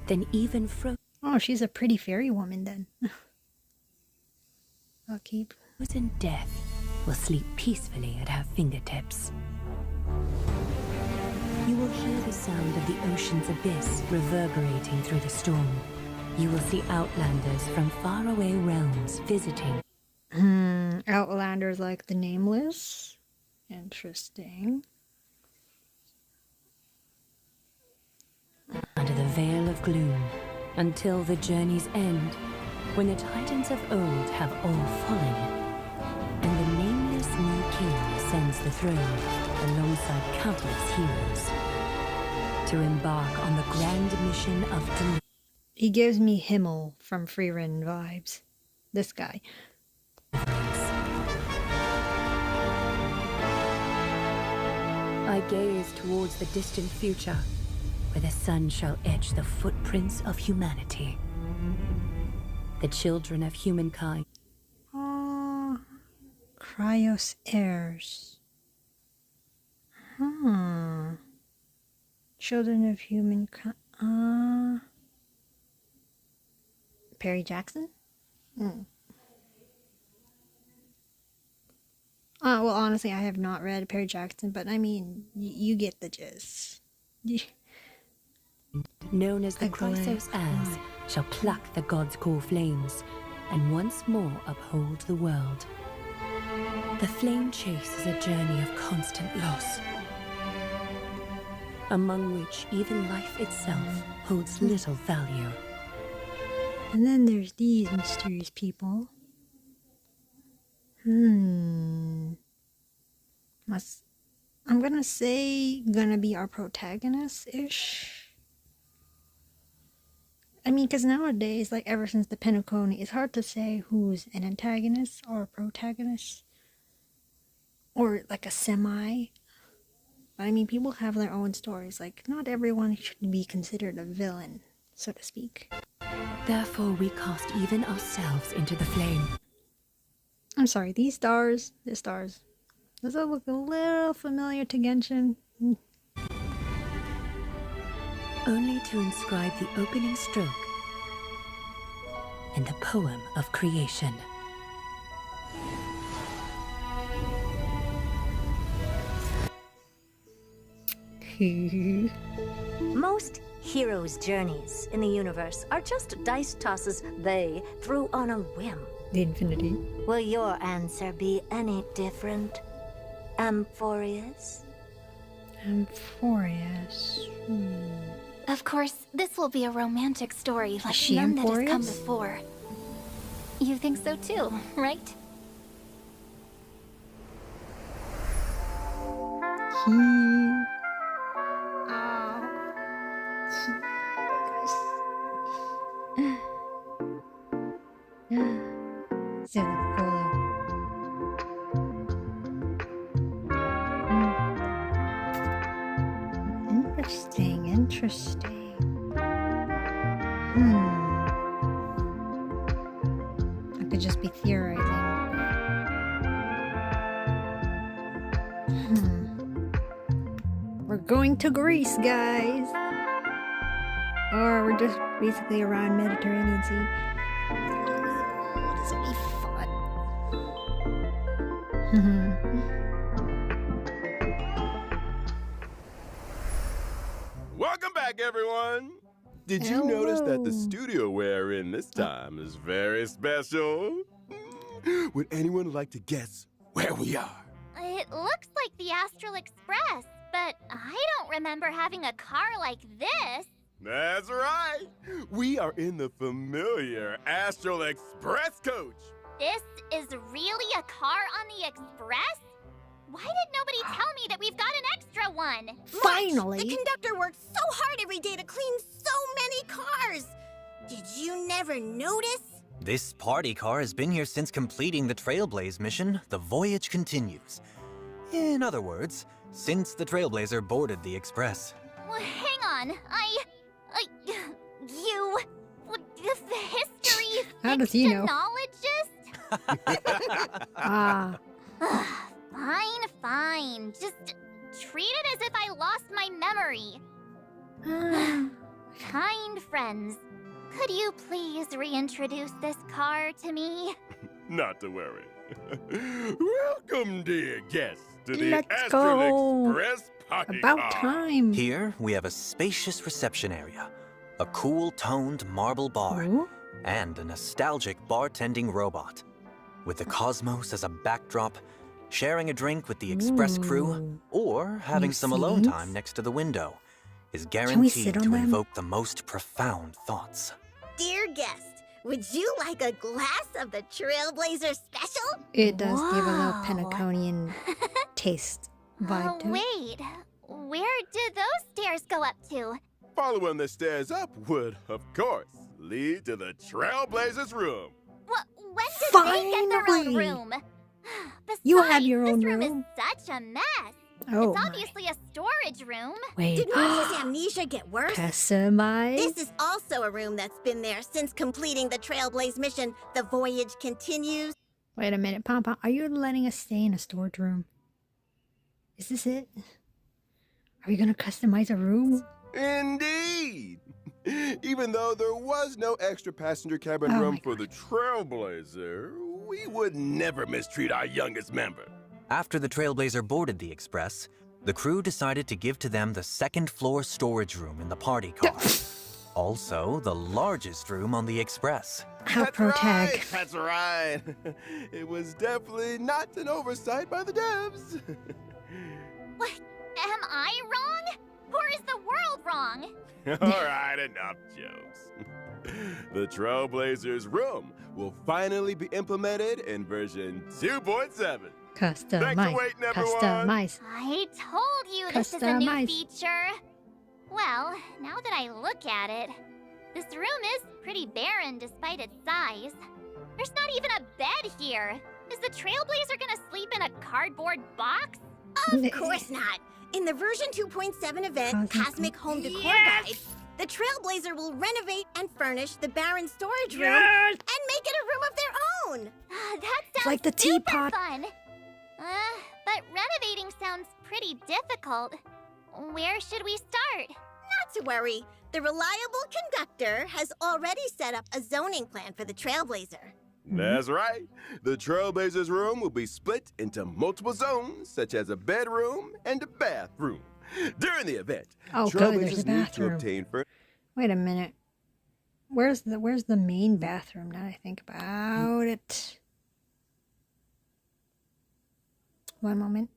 then even Oh, she's a pretty fairy woman then. I'll keep. frozen death will sleep peacefully at her fingertips. You will hear the sound of the ocean's abyss reverberating through the storm. You will see outlanders from faraway realms visiting. Outlanders like the Nameless. Interesting. Under the veil of gloom, until the journey's end, when the titans of old have all fallen, and the nameless new king ascends the throne alongside countless heroes, to embark on the grand mission of deliverance. He gives me Himmel from Freerun vibes. This guy. I gaze towards the distant future, where the sun shall etch the footprints of humanity. The children of humankind. Cryos heirs. Children of humankind. Perry Jackson? Well, honestly, I have not read Perry Jackson, but I mean, you get the gist. Known as the Chrysos heirs, shall pluck the gods' core flames, and once more uphold the world. The flame chase is a journey of constant loss, among which even life itself holds little value. And then there's these mysterious people. I'm gonna say gonna be our protagonist-ish. I mean, because nowadays, like ever since the Penacony, it's hard to say who's an antagonist or a protagonist. Or like a semi. But I mean, people have their own stories. Like, not everyone should be considered a villain, so to speak. Therefore, we cast even ourselves into the flame. I'm sorry, these stars, does it look a little familiar to Genshin? Only to inscribe the opening stroke in the poem of creation. Most heroes' journeys in the universe are just dice tosses they threw on a whim. The Infinity. Will your answer be any different, Amphorius? Amphorius. Of course, this will be a romantic story like she none that has come Amphorius? before. You think so too, right? Interesting. I could just be theorizing. We're going to Greece, guys. Or we're just basically around Mediterranean Sea. Oh, this will be fun. Welcome back, everyone. Did you notice that the studio we're in this time is very special? Would anyone like to guess where we are? It looks like the Astral Express, but I don't remember having a car like this. That's right. We are in the familiar Astral Express coach. This is really a car on the Express? Why did nobody tell me that we've got an extra one? Finally! The conductor works so hard every day to clean so many cars. Did you never notice? This party car has been here since completing the Trailblaze mission. The voyage continues. In other words, since the Trailblazer boarded the Express. Well, hang on. You... The history How does he know? Fictionologist? Fine. Just treat it as if I lost my memory. Kind friends, could you please reintroduce this car to me? Not to worry. Welcome, dear guests, to the Let's Astral go. Express party About car. time. Here, we have a spacious reception area, a cool-toned marble bar, Ooh. and a nostalgic bartending robot. With the cosmos as a backdrop, sharing a drink with the Express crew, Ooh. or having New some alone scenes? time next to the window is we guaranteed sit on to them? invoke the most profound thoughts. Dear guest, would you like a glass of the Trailblazer Special? It does give a little Wow. Pentaconian taste vibe to it. Wait, where did those stairs go up to? Following the stairs up would, of course, lead to the Trailblazers' room. When did they get their own Finally. room? Besides, You have your own this room room? is such a mess. Oh, It's my. obviously a storage room. Wait. Did Marcy's amnesia get worse? Customize? This is also a room that's been there since completing the Trailblaze mission. The voyage continues. Wait a minute, Pom Pom. Are you letting us stay in a storage room? Is this it? Are we gonna customize a room? Indeed. Even though there was no extra passenger cabin Oh room my for the Trailblazer, we would never mistreat our youngest member. After the Trailblazer boarded the Express, the crew decided to give to them the second-floor storage room in the party car. Also, the largest room on the Express. How That's pro right, tag. that's right. It was definitely not an oversight by the devs. What? Am I wrong? Or is the world wrong? All right, enough jokes. The Trailblazers' room will finally be implemented in version 2.7. Thanks for Customize. waiting, everyone. Customize. I told you this is a new Customize. feature. Well, now that I look at it, this room is pretty barren despite its size. There's not even a bed here. Is the Trailblazer gonna sleep in a cardboard box? Of course not. In the version 2.7 event, Cosmic Home Decor Guide, the Trailblazer will renovate and furnish the barren storage room and make it a room of their own. That sounds Like the super teapot. fun. But renovating sounds pretty difficult. Where should we start? Not to worry. The reliable conductor has already set up a zoning plan for the Trailblazer. That's right. The Trailblazers' room will be split into multiple zones, such as a bedroom and a bathroom. During the event, Oh, good, there's a Trailblazers need to bathroom. obtain Wait a minute. Where's the main bathroom now that I think about it? One moment.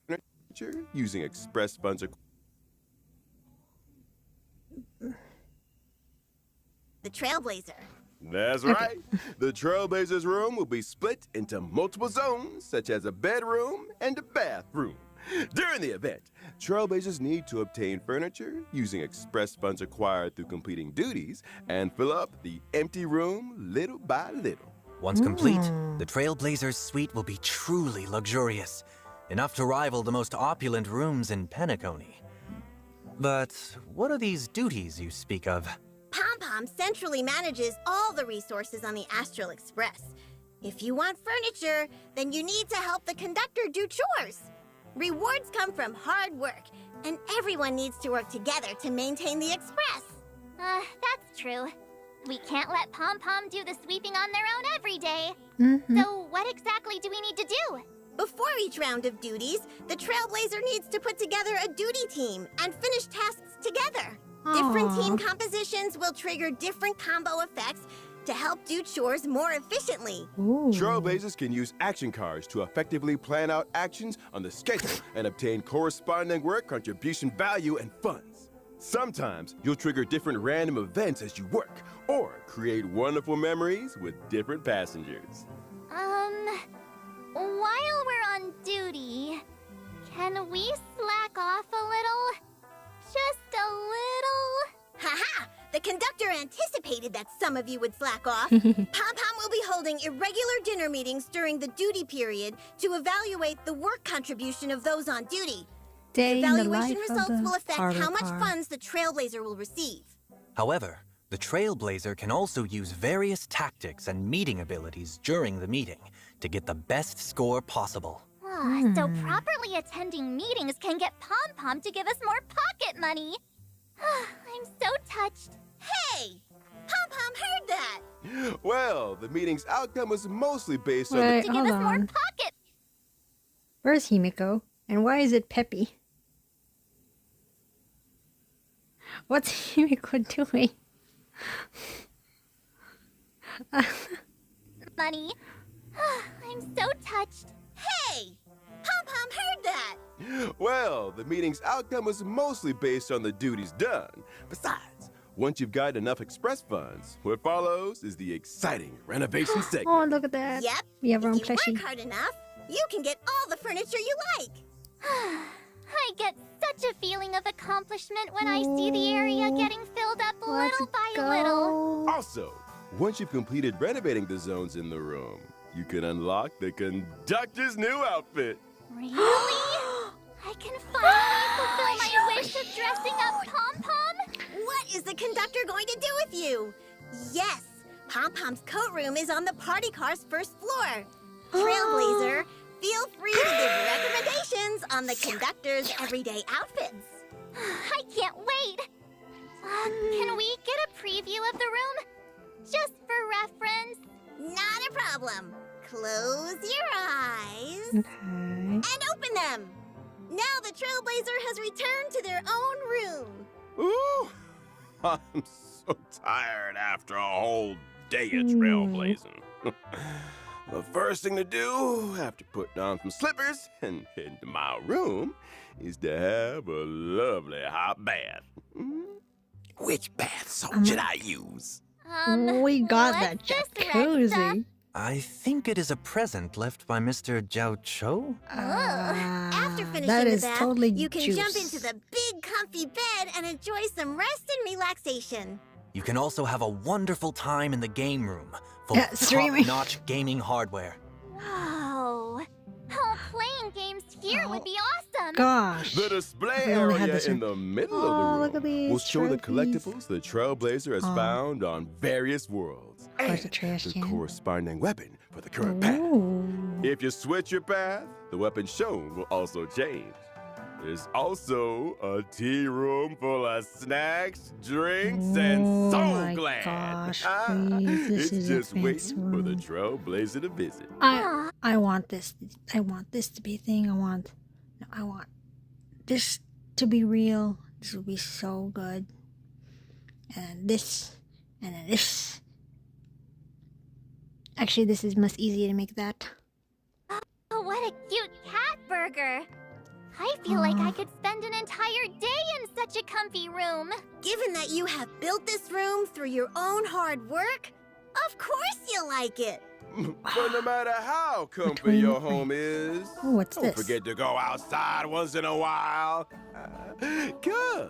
furniture using express funds. The Trailblazer. That's right. The Trailblazers' room will be split into multiple zones, such as a bedroom and a bathroom. During the event, Trailblazers need to obtain furniture using express funds acquired through completing duties and fill up the empty room little by little. Once complete, the Trailblazers' suite will be truly luxurious, enough to rival the most opulent rooms in Penacony. But what are these duties you speak of? Pom-Pom centrally manages all the resources on the Astral Express. If you want furniture, then you need to help the conductor do chores. Rewards come from hard work, and everyone needs to work together to maintain the Express. That's true. We can't let Pom Pom do the sweeping on their own every day. Mm-hmm. So what exactly do we need to do? Before each round of duties, the Trailblazer needs to put together a duty team and finish tasks together. Different team compositions will trigger different combo effects to help do chores more efficiently. Trailblazers can use action cards to effectively plan out actions on the schedule and obtain corresponding work contribution value and funds. Sometimes you'll trigger different random events as you work, or create wonderful memories with different passengers. While we're on duty, can we slack off a little? Just a little? Haha! The conductor anticipated that some of you would slack off. Pom-Pom will be holding irregular dinner meetings during the duty period to evaluate the work contribution of those on duty. Day in the Evaluation life results of the will affect how much car. funds the Trailblazer will receive. However, the Trailblazer can also use various tactics and meeting abilities during the meeting to get the best score possible. So properly attending meetings can get Pom Pom to give us more pocket money. I'm so touched. Hey! Pom-Pom heard that! Well, the meeting's outcome was mostly based on Wait, To give hold us more on. pocket. Where's Himiko? And why is it Peppy? What's Himiko doing? Money. I'm so touched. Hey! Pom-Pom heard that! Well, the meeting's outcome was mostly based on the duties done. Besides, once you've got enough express funds, what follows is the exciting renovation segment. Oh, look at that. Yep. We have our own If you plushie. work hard enough, you can get all the furniture you like. I get such a feeling of accomplishment when I see the area getting filled up little by little. Also, once you've completed renovating the zones in the room, you can unlock the conductor's new outfit. Really? I can finally fulfill my wish of dressing up Pom Pom? What is the conductor going to do with you? Yes, Pom-Pom's coat room is on the party car's first floor. Trailblazer, feel free to give recommendations on the conductor's everyday outfits. I can't wait. Can we get a preview of the room? Just for reference. Not a problem. Close your eyes Okay. and open them. Now the Trailblazer has returned to their own room. Ooh, I'm so tired after a whole day of trailblazing. The first thing to do after putting on some slippers and heading to my room is to have a lovely hot bath. Which bath salt should I use? We got What's that this red jacuzzi. I think it is a present left by Mr. Jiao Cho. After finishing that the is bath, totally you can juice. jump into the big comfy bed and enjoy some rest and relaxation. You can also have a wonderful time in the game room full Yeah, of streaming. top-notch gaming hardware. Whoa. Oh, playing games here would be awesome. Gosh. The display We only had area this in one. the middle Oh, of look the at room these will show the trophies. collectibles the Trailblazer has found on various worlds. Of course, And the trash the can. corresponding weapon for the current path. Ooh. If you switch your path, the weapon shown will also change. There's also a tea room full of snacks, drinks, and Oh so my glad. gosh, please, this It's is just advanced waiting for the room. Trailblazer to visit. I want this. I want this to be a thing. I want this to be real. This will be so good. And this, and then this. Actually, this is much easier to make that. Oh, what a cute cat burger. I feel like I could spend an entire day in such a comfy room. Given that you have built this room through your own hard work, of course you'll like it. But no matter how comfy Between your the home is, Oh, what's don't this? forget to go outside once in a while. Cause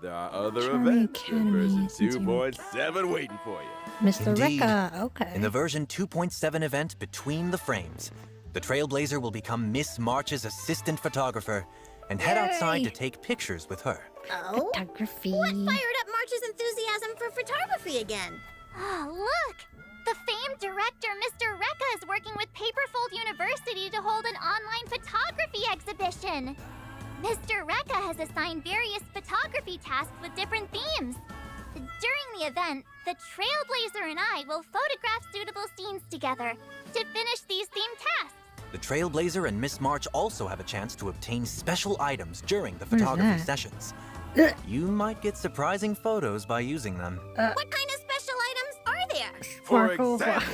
there are other Charlie events in Academy version isn't even- 2.7 waiting for you. Mr. Indeed. Rekka, okay. In the version 2.7 event Between the Frames, the Trailblazer will become Miss March's assistant photographer and head outside to Yay. take pictures with her. Oh? Photography. What fired up March's enthusiasm for photography again? Oh, look! The famed director, Mr. Rekka, is working with Paperfold University to hold an online photography exhibition. Mr. Rekka has assigned various photography tasks with different themes. During the event, the Trailblazer and I will photograph suitable scenes together to finish these themed tasks. The Trailblazer and Miss March also have a chance to obtain special items during the What is photography that? sessions. Ugh. You might get surprising photos by using them. What kind of special items are there? For Sparkle. example,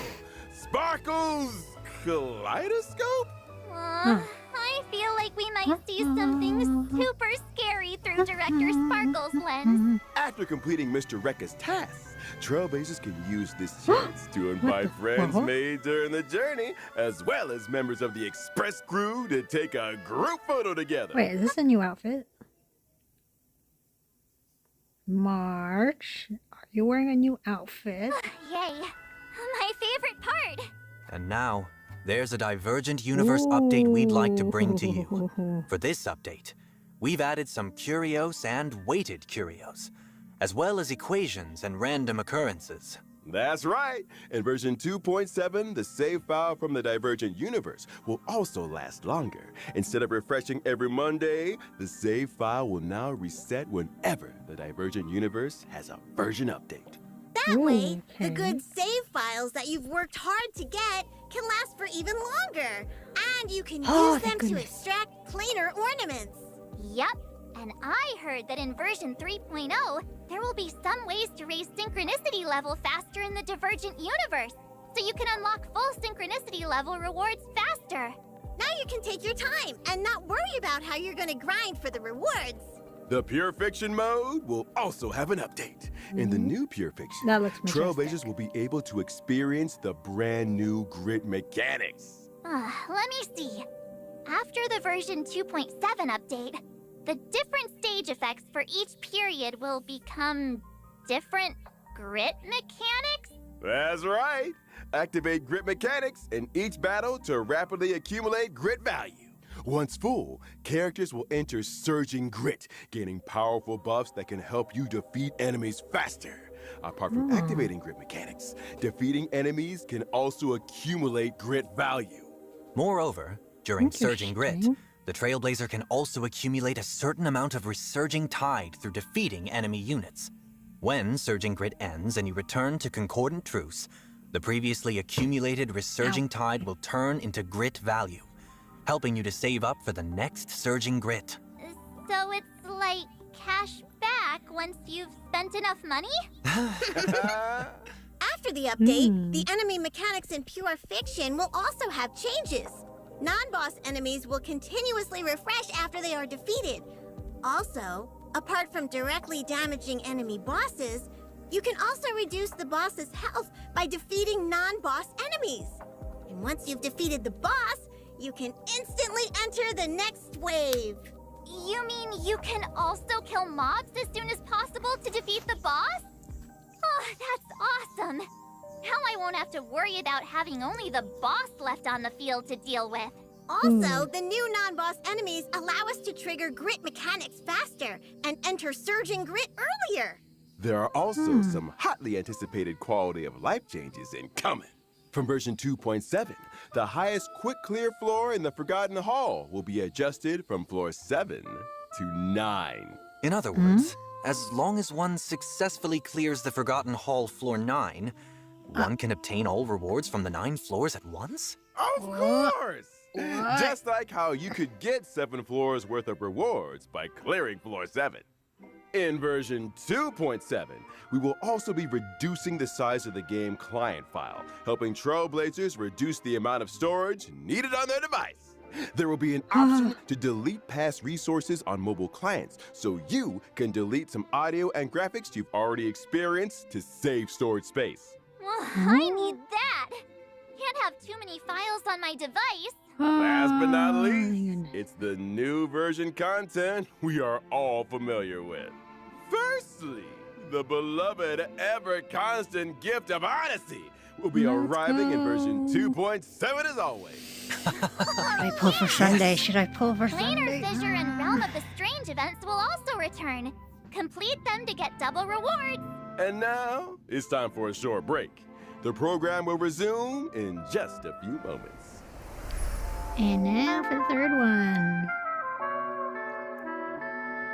Sparkle's kaleidoscope? I feel like we might see something super scary through Director Sparkle's lens. After completing Mr. Rekka's tasks, Trailblazers can use this chance to invite friends made during the journey, as well as members of the Express crew to take a group photo together. Wait, is this a new outfit? March, are you wearing a new outfit? Yay. My favorite part. And now, there's a Divergent Universe update we'd like to bring to you. For this update, we've added some curios and weighted curios, as well as equations and random occurrences. That's right. In version 2.7, the save file from the Divergent Universe will also last longer. Instead of refreshing every Monday, the save file will now reset whenever the Divergent Universe has a version update. That way, the okay. good save files that you've worked hard to get can last for even longer. And you can Oh, use them thank to goodness. extract planar ornaments. Yep. And I heard that in version 3.0, there will be some ways to raise synchronicity level faster in the Divergent Universe, so you can unlock full synchronicity level rewards faster. Now you can take your time and not worry about how you're going to grind for the rewards. The Pure Fiction mode will also have an update. In the new Pure Fiction, That looks Trailblazers majestic. will be able to experience the brand new grid mechanics. Let me see. After the version 2.7 update, the different stage effects for each period will become different grit mechanics? That's right. Activate grit mechanics in each battle to rapidly accumulate grit value. Once full, characters will enter Surging Grit, gaining powerful buffs that can help you defeat enemies faster. Apart from activating grit mechanics, defeating enemies can also accumulate grit value. Moreover, during Surging Grit, Interesting. the Trailblazer can also accumulate a certain amount of Resurging Tide through defeating enemy units. When Surging Grit ends and you return to Concordant Truce, the previously accumulated Resurging Tide will turn into grit value, helping you to save up for the next Surging Grit. So it's like cash back once you've spent enough money? After the update, the enemy mechanics in Pure Fiction will also have changes. Non-boss enemies will continuously refresh after they are defeated. Also, apart from directly damaging enemy bosses, you can also reduce the boss's health by defeating non-boss enemies. And once you've defeated the boss, you can instantly enter the next wave. You mean you can also kill mobs as soon as possible to defeat the boss? Oh, that's awesome! Now I won't have to worry about having only the boss left on the field to deal with. Also, the new non-boss enemies allow us to trigger grit mechanics faster and enter Surging Grit earlier. There are also some hotly anticipated quality of life changes incoming. From version 2.7, the highest quick clear floor in the Forgotten Hall will be adjusted from floor 7 to 9. In other words, as long as one successfully clears the Forgotten Hall floor 9, one can obtain all rewards from the 9 floors at once? Of course! Just like how you could get 7 floors worth of rewards by clearing floor 7. In version 2.7, we will also be reducing the size of the game client file, helping Trailblazers reduce the amount of storage needed on their device. There will be an option to delete past resources on mobile clients, so you can delete some audio and graphics you've already experienced to save storage space. I need that! Can't have too many files on my device. Last but not Oh, least, it's the new version content we are all familiar with. Firstly, the beloved ever-constant gift of honesty will be arriving in version 2.7 as always. Should I pull for Sunday? Should I pull for Planar Sunday? Fissure and Realm of the Strange events will also return. Complete them to get double rewards. And now, it's time for a short break. The program will resume in just a few moments. And now for the third one.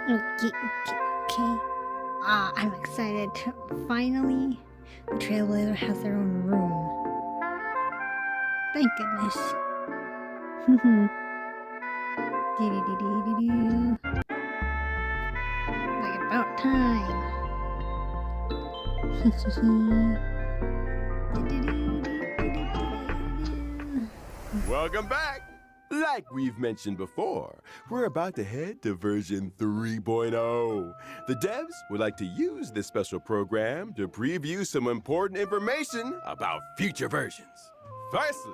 Okay. I'm excited. Finally, the Trailblazer has their own room. Thank goodness. Like about time. Welcome back! Like we've mentioned before, we're about to head to version 3.0. The devs would like to use this special program to preview some important information about future versions. Firstly,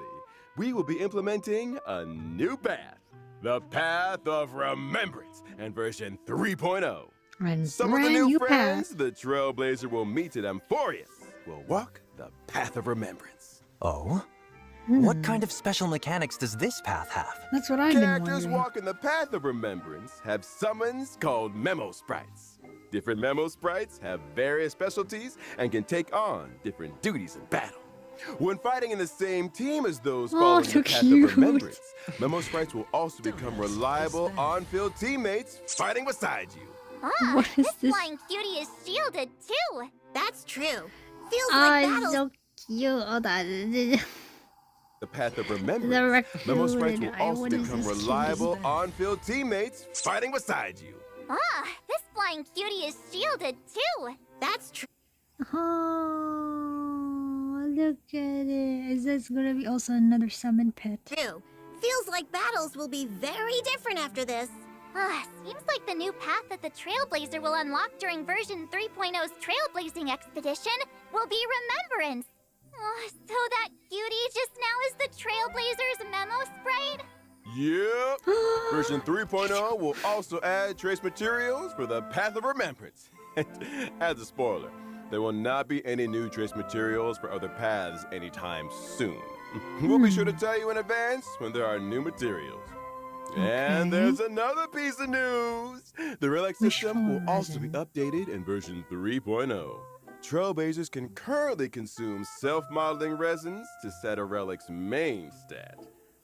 we will be implementing a new path, the Path of Remembrance, and version 3.0. And Some of the new friends path. the Trailblazer will meet at Amphorius will walk the Path of Remembrance. Oh? What kind of special mechanics does this path have? That's what I've been Characters wondering. walking the Path of Remembrance have summons called Memo Sprites. Different Memo Sprites have various specialties and can take on different duties in battle. When fighting in the same team as those following so the Path cute. of Remembrance, Memo Sprites will also become reliable on-field teammates fighting beside you. Ah, What is this this? flying cutie is shielded too. That's true. Feels Oh, like it's battles. so cute. Oh, The Path of The Remembrance, raccoon Memo Sprites will and also what is become this reliable cutie? on-field teammates fighting beside you. Ah, this flying cutie is shielded too. That's true. Oh, look at it. Is this gonna be also another summon pet? Feels like battles will be very different after this. Ah, seems like the new path that the Trailblazer will unlock during version 3.0's Trailblazing Expedition will be Remembrance. Oh, so that cutie just now is the Trailblazer's Memo Sprite? Yep. Version 3.0 will also add trace materials for the Path of Remembrance. As a spoiler, there will not be any new trace materials for other paths anytime soon. We'll be sure to tell you in advance when there are new materials. And there's another piece of news. The relic system will also be updated in version 3.0. Trailblazers can currently consume self-modeling resins to set a relic's main stat.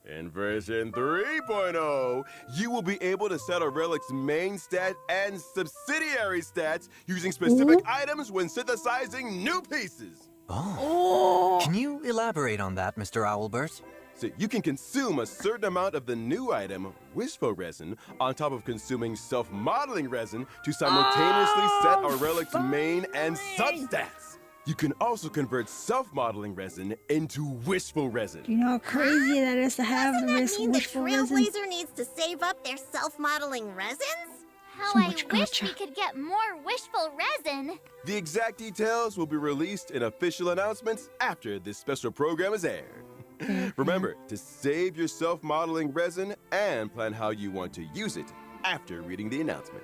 In version 3.0, you will be able to set a relic's main stat and subsidiary stats using specific items when synthesizing new pieces. Oh. Can you elaborate on that, Mr. Owlbert? So you can consume a certain amount of the new item, Wishful Resin, on top of consuming self-modeling resin to simultaneously set a relic's main and substats. You can also convert self-modeling resin into wishful resin. Do you know how crazy that is to have Doesn't the that risk mean the wishful resin? Trailblazer needs to save up their self-modeling resins? How So I much wish gotcha. we could get more wishful resin. The exact details will be released in official announcements after this special program is aired. Remember to save your self-modeling resin and plan how you want to use it after reading the announcement.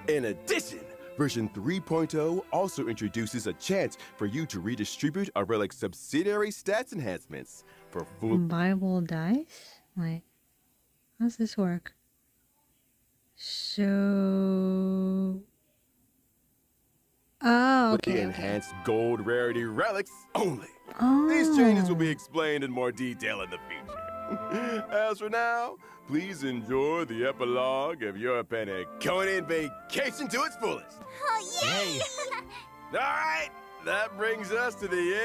In addition, version 3.0 also introduces a chance for you to redistribute a relic's subsidiary stats enhancements for full Bible dice? Wait. How does this work? So... Oh, with the okay. enhanced gold rarity relics only. Oh. These changes will be explained in more detail in the future. As for now, please enjoy the epilogue of your Penaconian vacation to its fullest. Oh, yay! All right, that brings us to the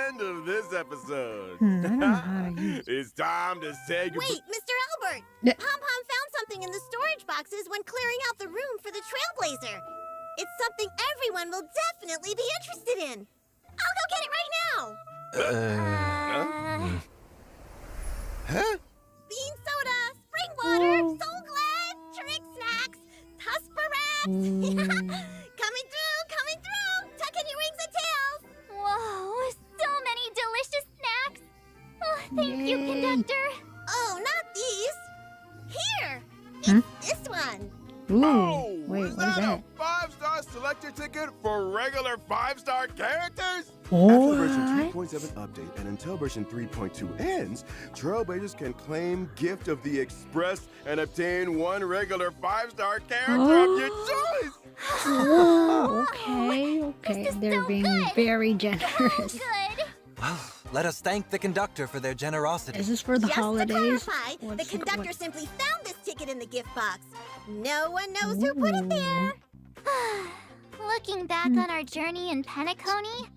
end of this episode. I don't know how to use It's time to say goodbye. Wait, Mr. Albert! Yeah. Pom-Pom found something in the storage boxes when clearing out the room for the Trailblazer. It's something everyone will definitely be interested in. I'll go get it right now! Huh? Bean soda, spring water, soul glad, trick snacks, Tusparats. Coming through! Tuck in your wings and tails! Whoa, so many delicious snacks. Oh, thank you, conductor. Oh, not these. Here, it's this one. Ooh. Oh, Wait, is what is that that? a 5-star selector ticket for regular 5-star characters? What? After version 3.7 update and until version 3.2 ends, Trailblazers can claim Gift of the Express and obtain one regular 5-star character of your choice. Oh, okay. This is They're so being good. very So generous. good. Well, let us thank the conductor for their generosity. Is this for the Just holidays? to clarify, the What's- conductor what- simply found this ticket in the gift box. No one knows who put it there. Looking back on our journey in Penacony,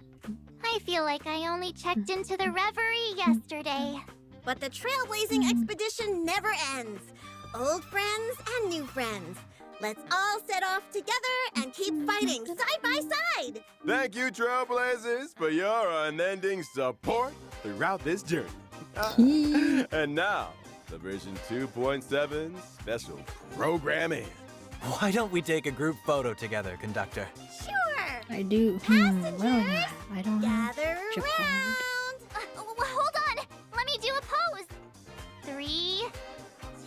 I feel like I only checked into the Reverie yesterday. But the trailblazing expedition never ends. Old friends and new friends. Let's all set off together and keep fighting side by side. Thank you, Trailblazers, for your unending support throughout this journey. And now, the version 2.7 special programming. Why don't we take a group photo together, Conductor? Sure. I do. Passengers, I don't gather have round. Hold on! Let me do a pose! 3,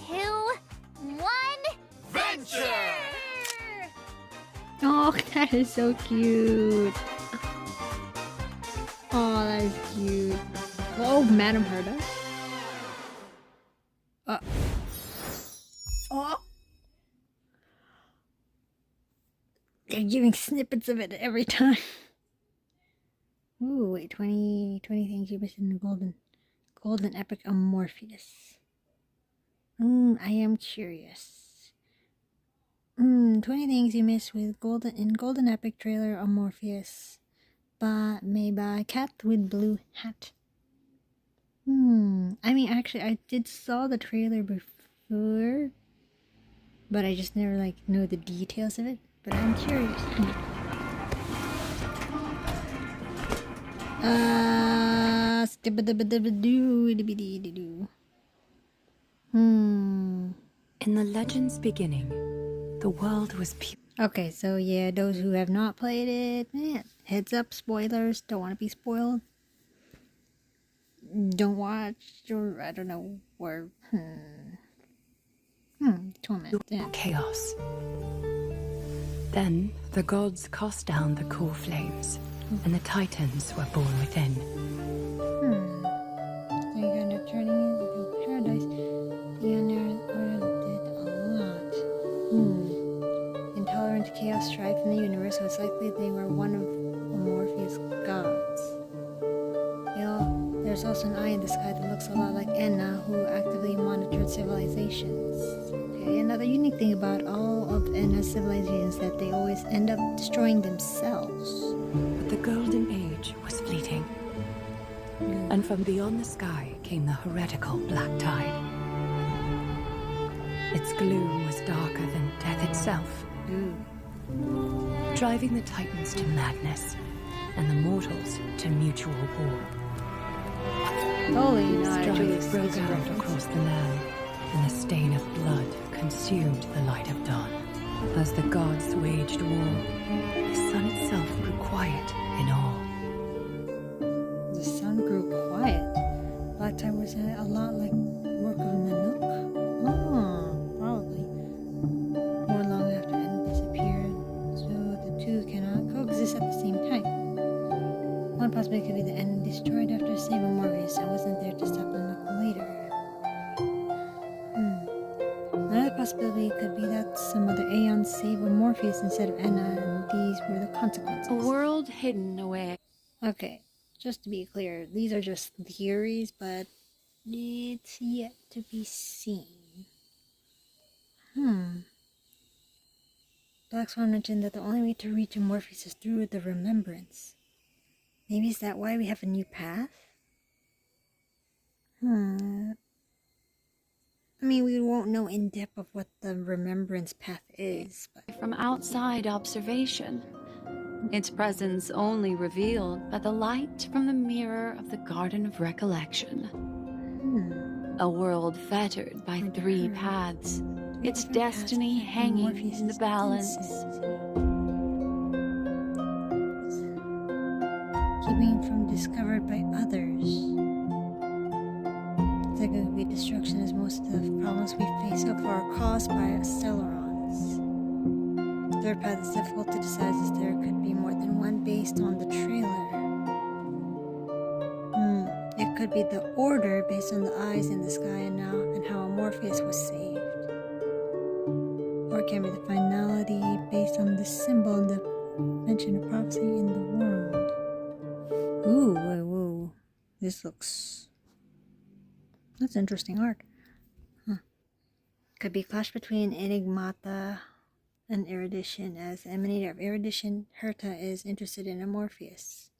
2, 1... Venture! Oh, that is so cute. Oh, that is cute. Oh, Madam Herda. Oh. They're giving snippets of it every time. Ooh, wait, 20 things you missed in the golden epic of Morpheus. I am curious. 20 things you missed with golden epic trailer of Morpheus, made by Cat with Blue Hat. I mean, actually, I did saw the trailer before, but I just never know the details of it. But I'm curious. In the legend's beginning, the world was pure. Okay, so yeah, those who have not played it, man, heads up, spoilers. Don't want to be spoiled. Don't watch, or I don't know, or torment. Yeah. Chaos. Then the gods cast down the core flames, and the titans were born within. So you kind of turning into paradise. The unearthed did a lot. Intolerant to chaos strife in the universe, so it's likely they were one of Morpheus' gods. There's also an eye in the sky that looks a lot like Enna, who actively monitored civilizations. Okay, another unique thing about all of Enna's civilizations is that they always end up destroying themselves. But the golden age was fleeting. And from beyond the sky came the heretical black tide. Its gloom was darker than death itself, driving the titans to madness and the mortals to mutual war. Holy no, Strife broke out across the land, and the stain of blood consumed the light of dawn. As the gods waged war, the sun itself grew quiet in awe. The sun grew quiet. Black Tide was a lot like work of Nanook. Probably. More long after Enna disappeared, so the two cannot coexist at the same time. One possibility could be that Enna destroyed after saving Morpheus and wasn't there to stop Nanook later. Another possibility could be that some other Aeon saved Morpheus instead of Enna, and these were the consequences. A world hidden away. Okay, just to be clear, these are just theories, but it's yet to be seen. Black Swan mentioned that the only way to reach Morpheus is through the remembrance. Maybe is that why we have a new path? I mean, we won't know in depth of what the remembrance path is, but From outside observation, its presence only revealed by the light from the mirror of the Garden of Recollection. A world fettered by three paths, its destiny hanging in the balance. Keeping from discovered by others. Second would be destruction, as most of the problems we face so far are caused by Stellarons. Third path is difficult to decide, as there could be more than one based on the trailer. It could be the order based on the eyes in the sky and how Morpheus was saved. Or it can be the finality based on the symbol and the mention of prophecy in the world. Ooh, whoa. This looks... That's interesting art. Could be clash between Enigmata an erudition. As emanator of erudition, Herta is interested in Morpheus.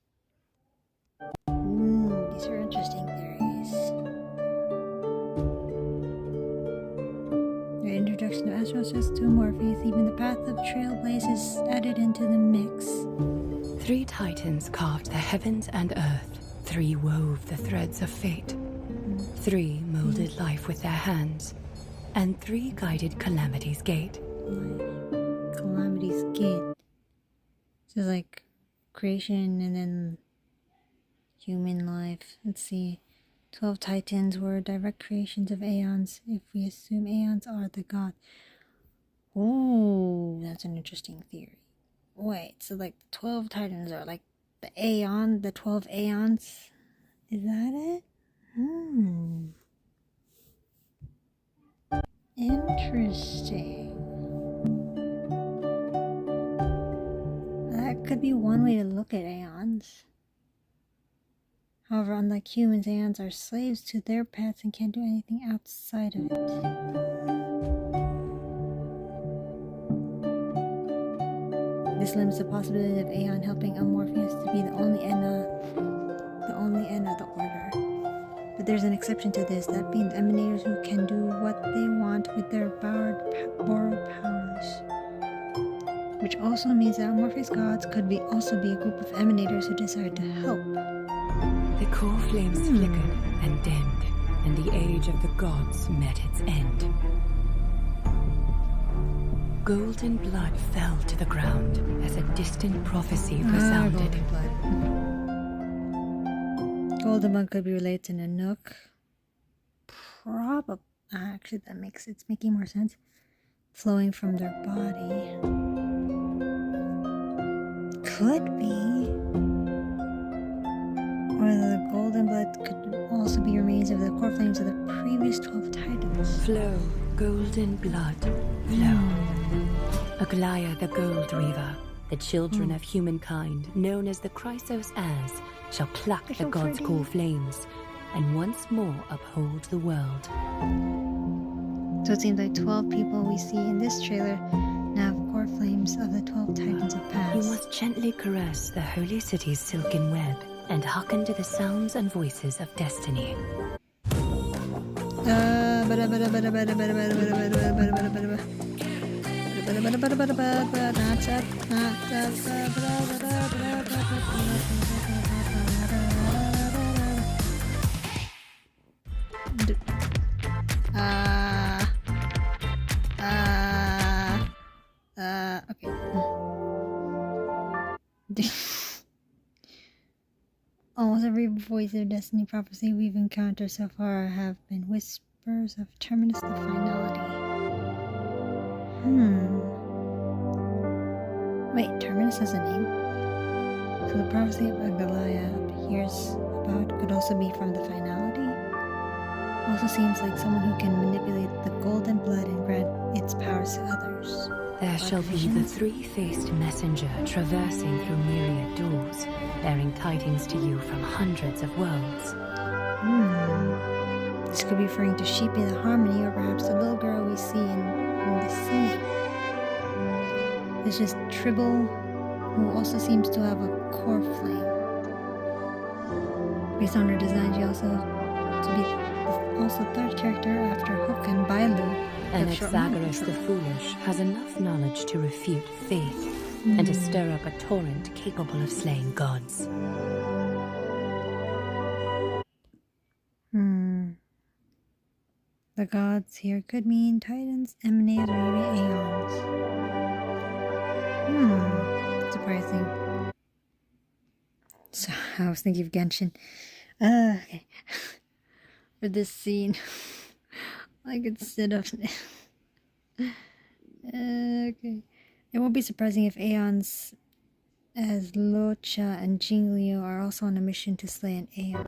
These are interesting theories. The introduction of Astros to Morpheus, even the path of Trailblaze is added into the mix. 3 titans carved the heavens and earth. 3 wove the threads of fate. 3 molded life with their hands. And 3 guided Calamity's gate. Calamity's gate. So like creation and then human life. Let's see. 12 titans were direct creations of aeons, if we assume aeons are the god. Ooh, that's an interesting theory. Wait, so like 12 titans are like the 12 aeons? Is that it? Interesting. That could be one way to look at aeons. However, unlike humans, aeons are slaves to their pets and can't do anything outside of it. This limits the possibility of Aeon helping Morpheus to be the only Enna of the order. But there's an exception to this, that being the emanators who can do what they want with their borrowed powers. Which also means that Morpheus gods could also be a group of emanators who decide to help. The core flames flickered and dimmed, and the age of the gods met its end. Golden blood fell to the ground as a distant prophecy resounded. Golden blood could be related to Nanook. Probably. Actually, it's making more sense. Flowing from their body. Could be. Or the golden blood could also be remains of the core flames of the previous 12 titans. Flow, golden blood, flow. Aglaya the Gold Reaver, the children of humankind, known as the Chrysos As, shall pluck the gods' core flames, and once more uphold the world. So it seems like 12 people we see in this trailer now have core flames of the 12 titans of past. You must gently caress the holy city's silken web, and hearken to the sounds and voices of destiny. Okay. Almost every voice of Destiny prophecy we've encountered so far have been whispers of Terminus the Finality. Wait, Terminus has a name? So the prophecy of Agalaya appears about could also be from the Finality? Also seems like someone who can manipulate the golden blood and grant its powers to others. There shall be the 3-faced messenger traversing through myriad doors, bearing tidings to you from hundreds of worlds. This could be referring to Sheepy the Harmony, or perhaps the little girl we see in the scene. There's just Tribble, who also seems to have a core flame. Based on her design, she also third character after Hook and Bailu. Anaxagoras the Foolish has enough knowledge to refute faith and to stir up a torrent capable of slaying gods. The gods here could mean titans, emanators, or maybe aeons. Surprising. So, I was thinking of Genshin. Okay. For this scene, I could sit up. Okay. It won't be surprising if aeons as Locha and Jingliu are also on a mission to slay an aeon.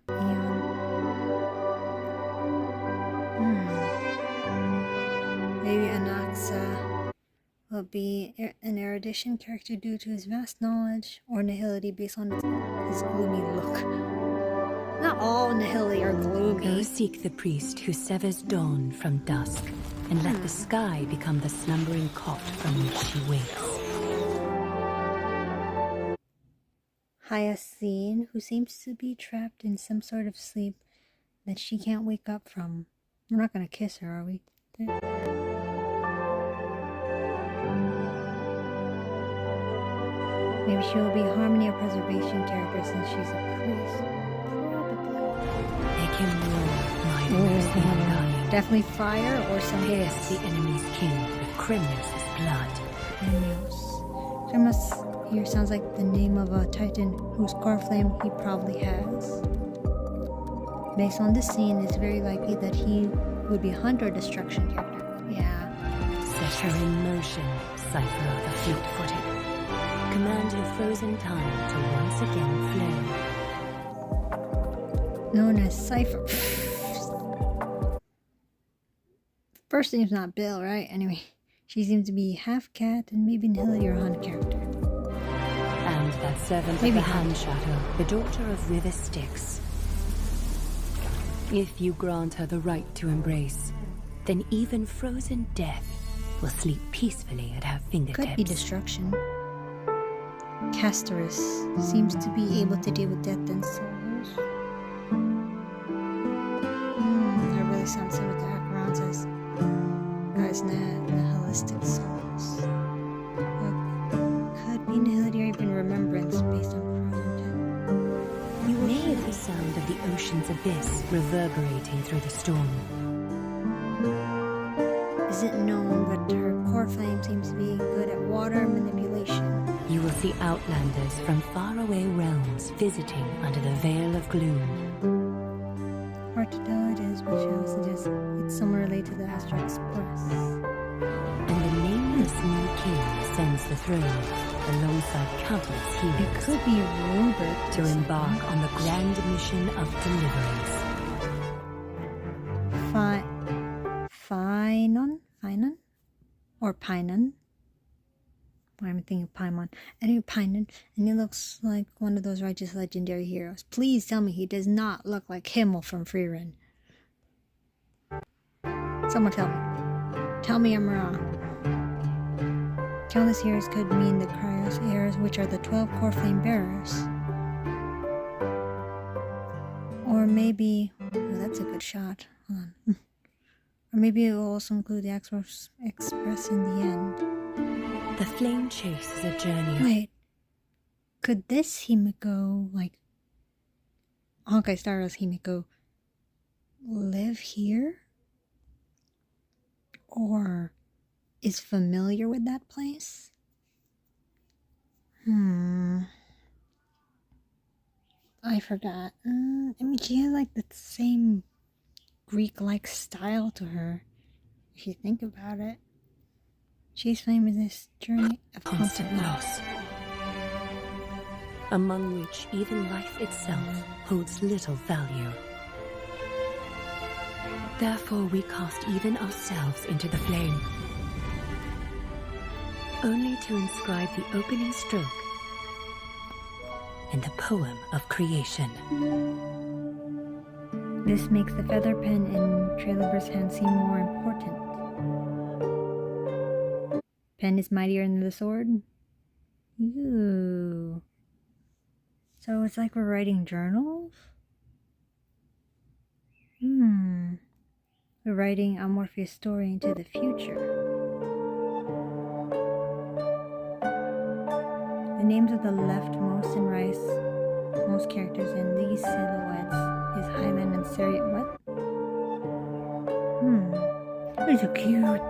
Maybe Anaxa will be an erudition character due to his vast knowledge, or nihility based on his gloomy look. Not all Nihili are gloomy. Go seek the priest who severs dawn from dusk, and let the sky become the slumbering cot from which she wakes. Hyacinth, who seems to be trapped in some sort of sleep that she can't wake up from. We're not gonna kiss her, are we? Maybe she will be harmony or preservation character since she's a priest. Make him roar, my mercy undying. Definitely fire or something. Pierce the enemy's king with Kremnos' blood. Kremnos here sounds like the name of a titan whose core flame he probably has. Based on this scene, it's very likely that he would be a hunt or destruction character. Yeah. Set her in motion, Cypher of the fleet-footed. Command her frozen time to once again flow. Known as Cypher. First name's not Bill, right? Anyway, she seems to be half cat and maybe Nihili or hunt character. And that servant of the Hand Shadow, the daughter of River Styx. If you grant her the right to embrace, then even frozen death will sleep peacefully at her fingertips. Could be destruction. Castorus seems to be able to deal with death and souls. That really sounds similar to Acheron's guys, nihilistic souls. Could be nihility or even remembrance based on frozen death. You will hear the sound of the ocean's abyss reverberating through the storm. Is it known that her core flame seems to be good at water manipulation? You will see outlanders from faraway realms visiting under the veil of gloom. Hard to tell it is, but she also suggests it's somewhere related to the Astral Express. And the nameless new king ascends the throne alongside countless heroes. It could be Rupert to embark on the grand mission of deliverance. Finon? Or Pinon? I'm thinking Paimon. Anyway, Pinon. And he looks like one of those righteous legendary heroes. Please tell me he does not look like Himmel from Freerun. Someone tell me. Tell me I'm wrong. Countless heroes could mean the Cryos heirs, which are the 12 core flame bearers. Or maybe... Oh, that's a good shot. Hold on. Or maybe it will also include the Express in the end. The flame chase is a journey. Wait. Could this Himiko, like... Honkai Star Rail's Himiko, live here? Or is familiar with that place? I forgot. I mean, she has like the same Greek-like style to her, if you think about it. She's famous this journey of constant loss, among which even life itself holds little value. Therefore we cast even ourselves into the flame, only to inscribe the opening stroke in the poem of creation. This makes the feather pen in Trailerber's hand seem more important. Pen is mightier than the sword? Ooh. So it's like we're writing journals? We're writing a Morpheus story into the future. The names of the leftmost and rightmost characters in these silhouettes is Highland and Sari. What? They're so cute.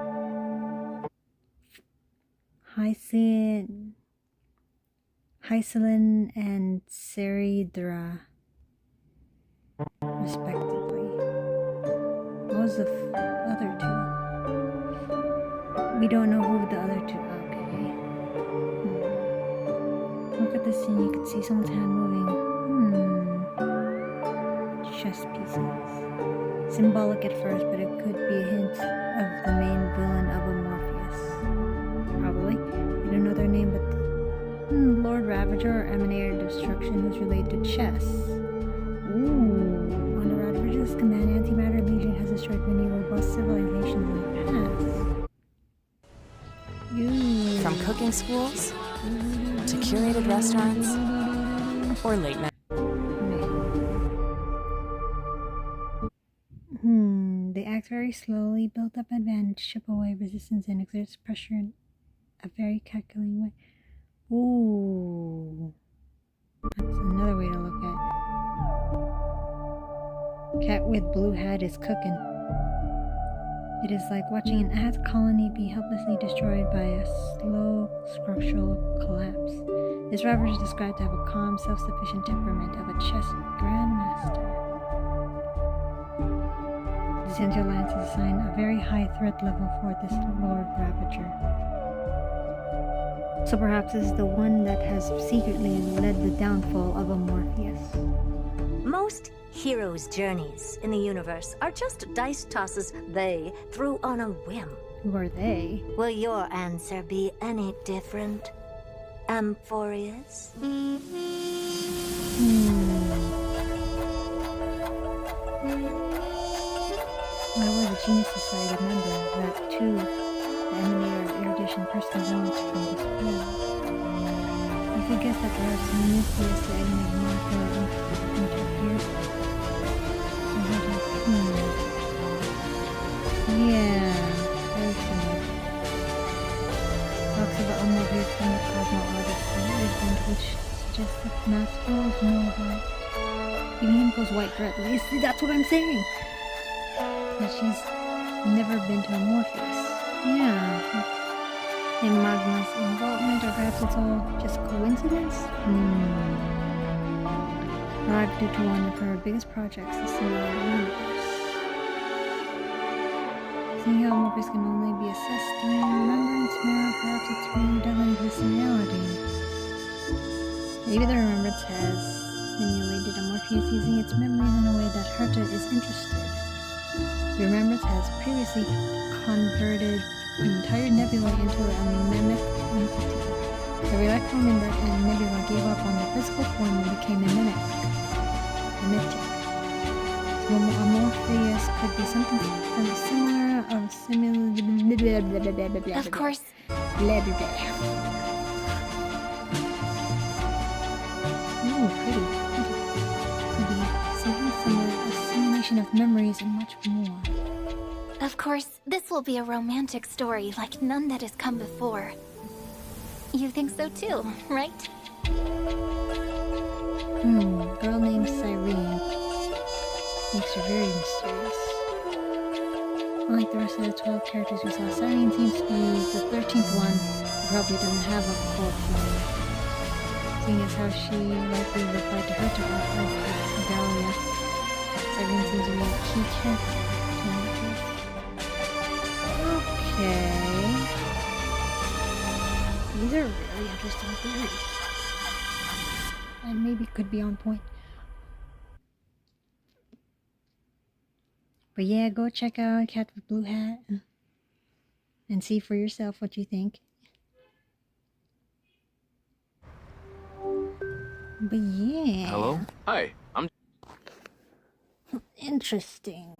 Hycelin and Saridra, respectively. What was the other two? We don't know who the other two are. Okay. Look at this scene, you can see someone's hand moving. Chess pieces. Symbolic at first, but it could be a hint of the main villain of Morpheus. Probably. We don't know their name, but Lord Ravager or Emanator of Destruction who's related to chess. Ooh. Command Antimatter Legion has destroyed many robust civilizations in the past. From cooking schools to curated restaurants or late night. They act very slowly, build up advantage, chip away resistance, and exerts pressure in a very calculating way. Ooh. That's another way to look at it. Cat with blue hat is cooking. It is like watching an ant colony be helplessly destroyed by a slow structural collapse. This rapper is described to have a calm, self-sufficient temperament of a chess grandmaster. The Central Alliance has assigned a very high threat level for this Lord Ravager. So perhaps this is the one that has secretly led the downfall of Amorpheus. Most heroes' journeys in the universe are just dice tosses they threw on a whim. Who are they? Will your answer be any different, Amphorius? I was a Genius Society member that, too, the emanator of erudition personally launched from this world. You could guess that perhaps Nucleus, the enemy of Martha, interferes. Yeah, very similar. Talks about Amorpheus from the Cosmo Odyssey, event which suggests that mass worlds know about. Even him goes white threat. See, that's what I'm saying! That she's never been to Amorpheus. Yeah. And Magma's involvement, or perhaps it's all just coincidence? Arrived due to one of her biggest projects, the simulated universe. Seeing how Amorpheus can only be assessed through remembrance mirror, perhaps its really doesn't exist in reality. Maybe the remembrance has simulated Amorpheus using its memories in a way that Herta is interested. The remembrance has previously converted an entire nebula into a mimic entity. Every life form in that nebula gave up on their physical form and became a mimic. So Amorpheus could be something similar of Of course. Ooh, pretty. Could be something similar, a simulation of memories and much more. Of course, this will be a romantic story like none that has come before. You think so too, right? Girl named Cyrene. Makes her very mysterious. Unlike the rest of the 12 characters we saw, Cyrene seems to be the 13th one who probably doesn't have a core feeling. Seeing as how she likely replied to her to offer Dahlia, Cyrene seems to be a key character. Okay. These are really interesting theories. And maybe could be on point. But yeah, go check out Cat with Blue Hat and see for yourself what you think. But yeah. Hello? Hi, I'm... Interesting.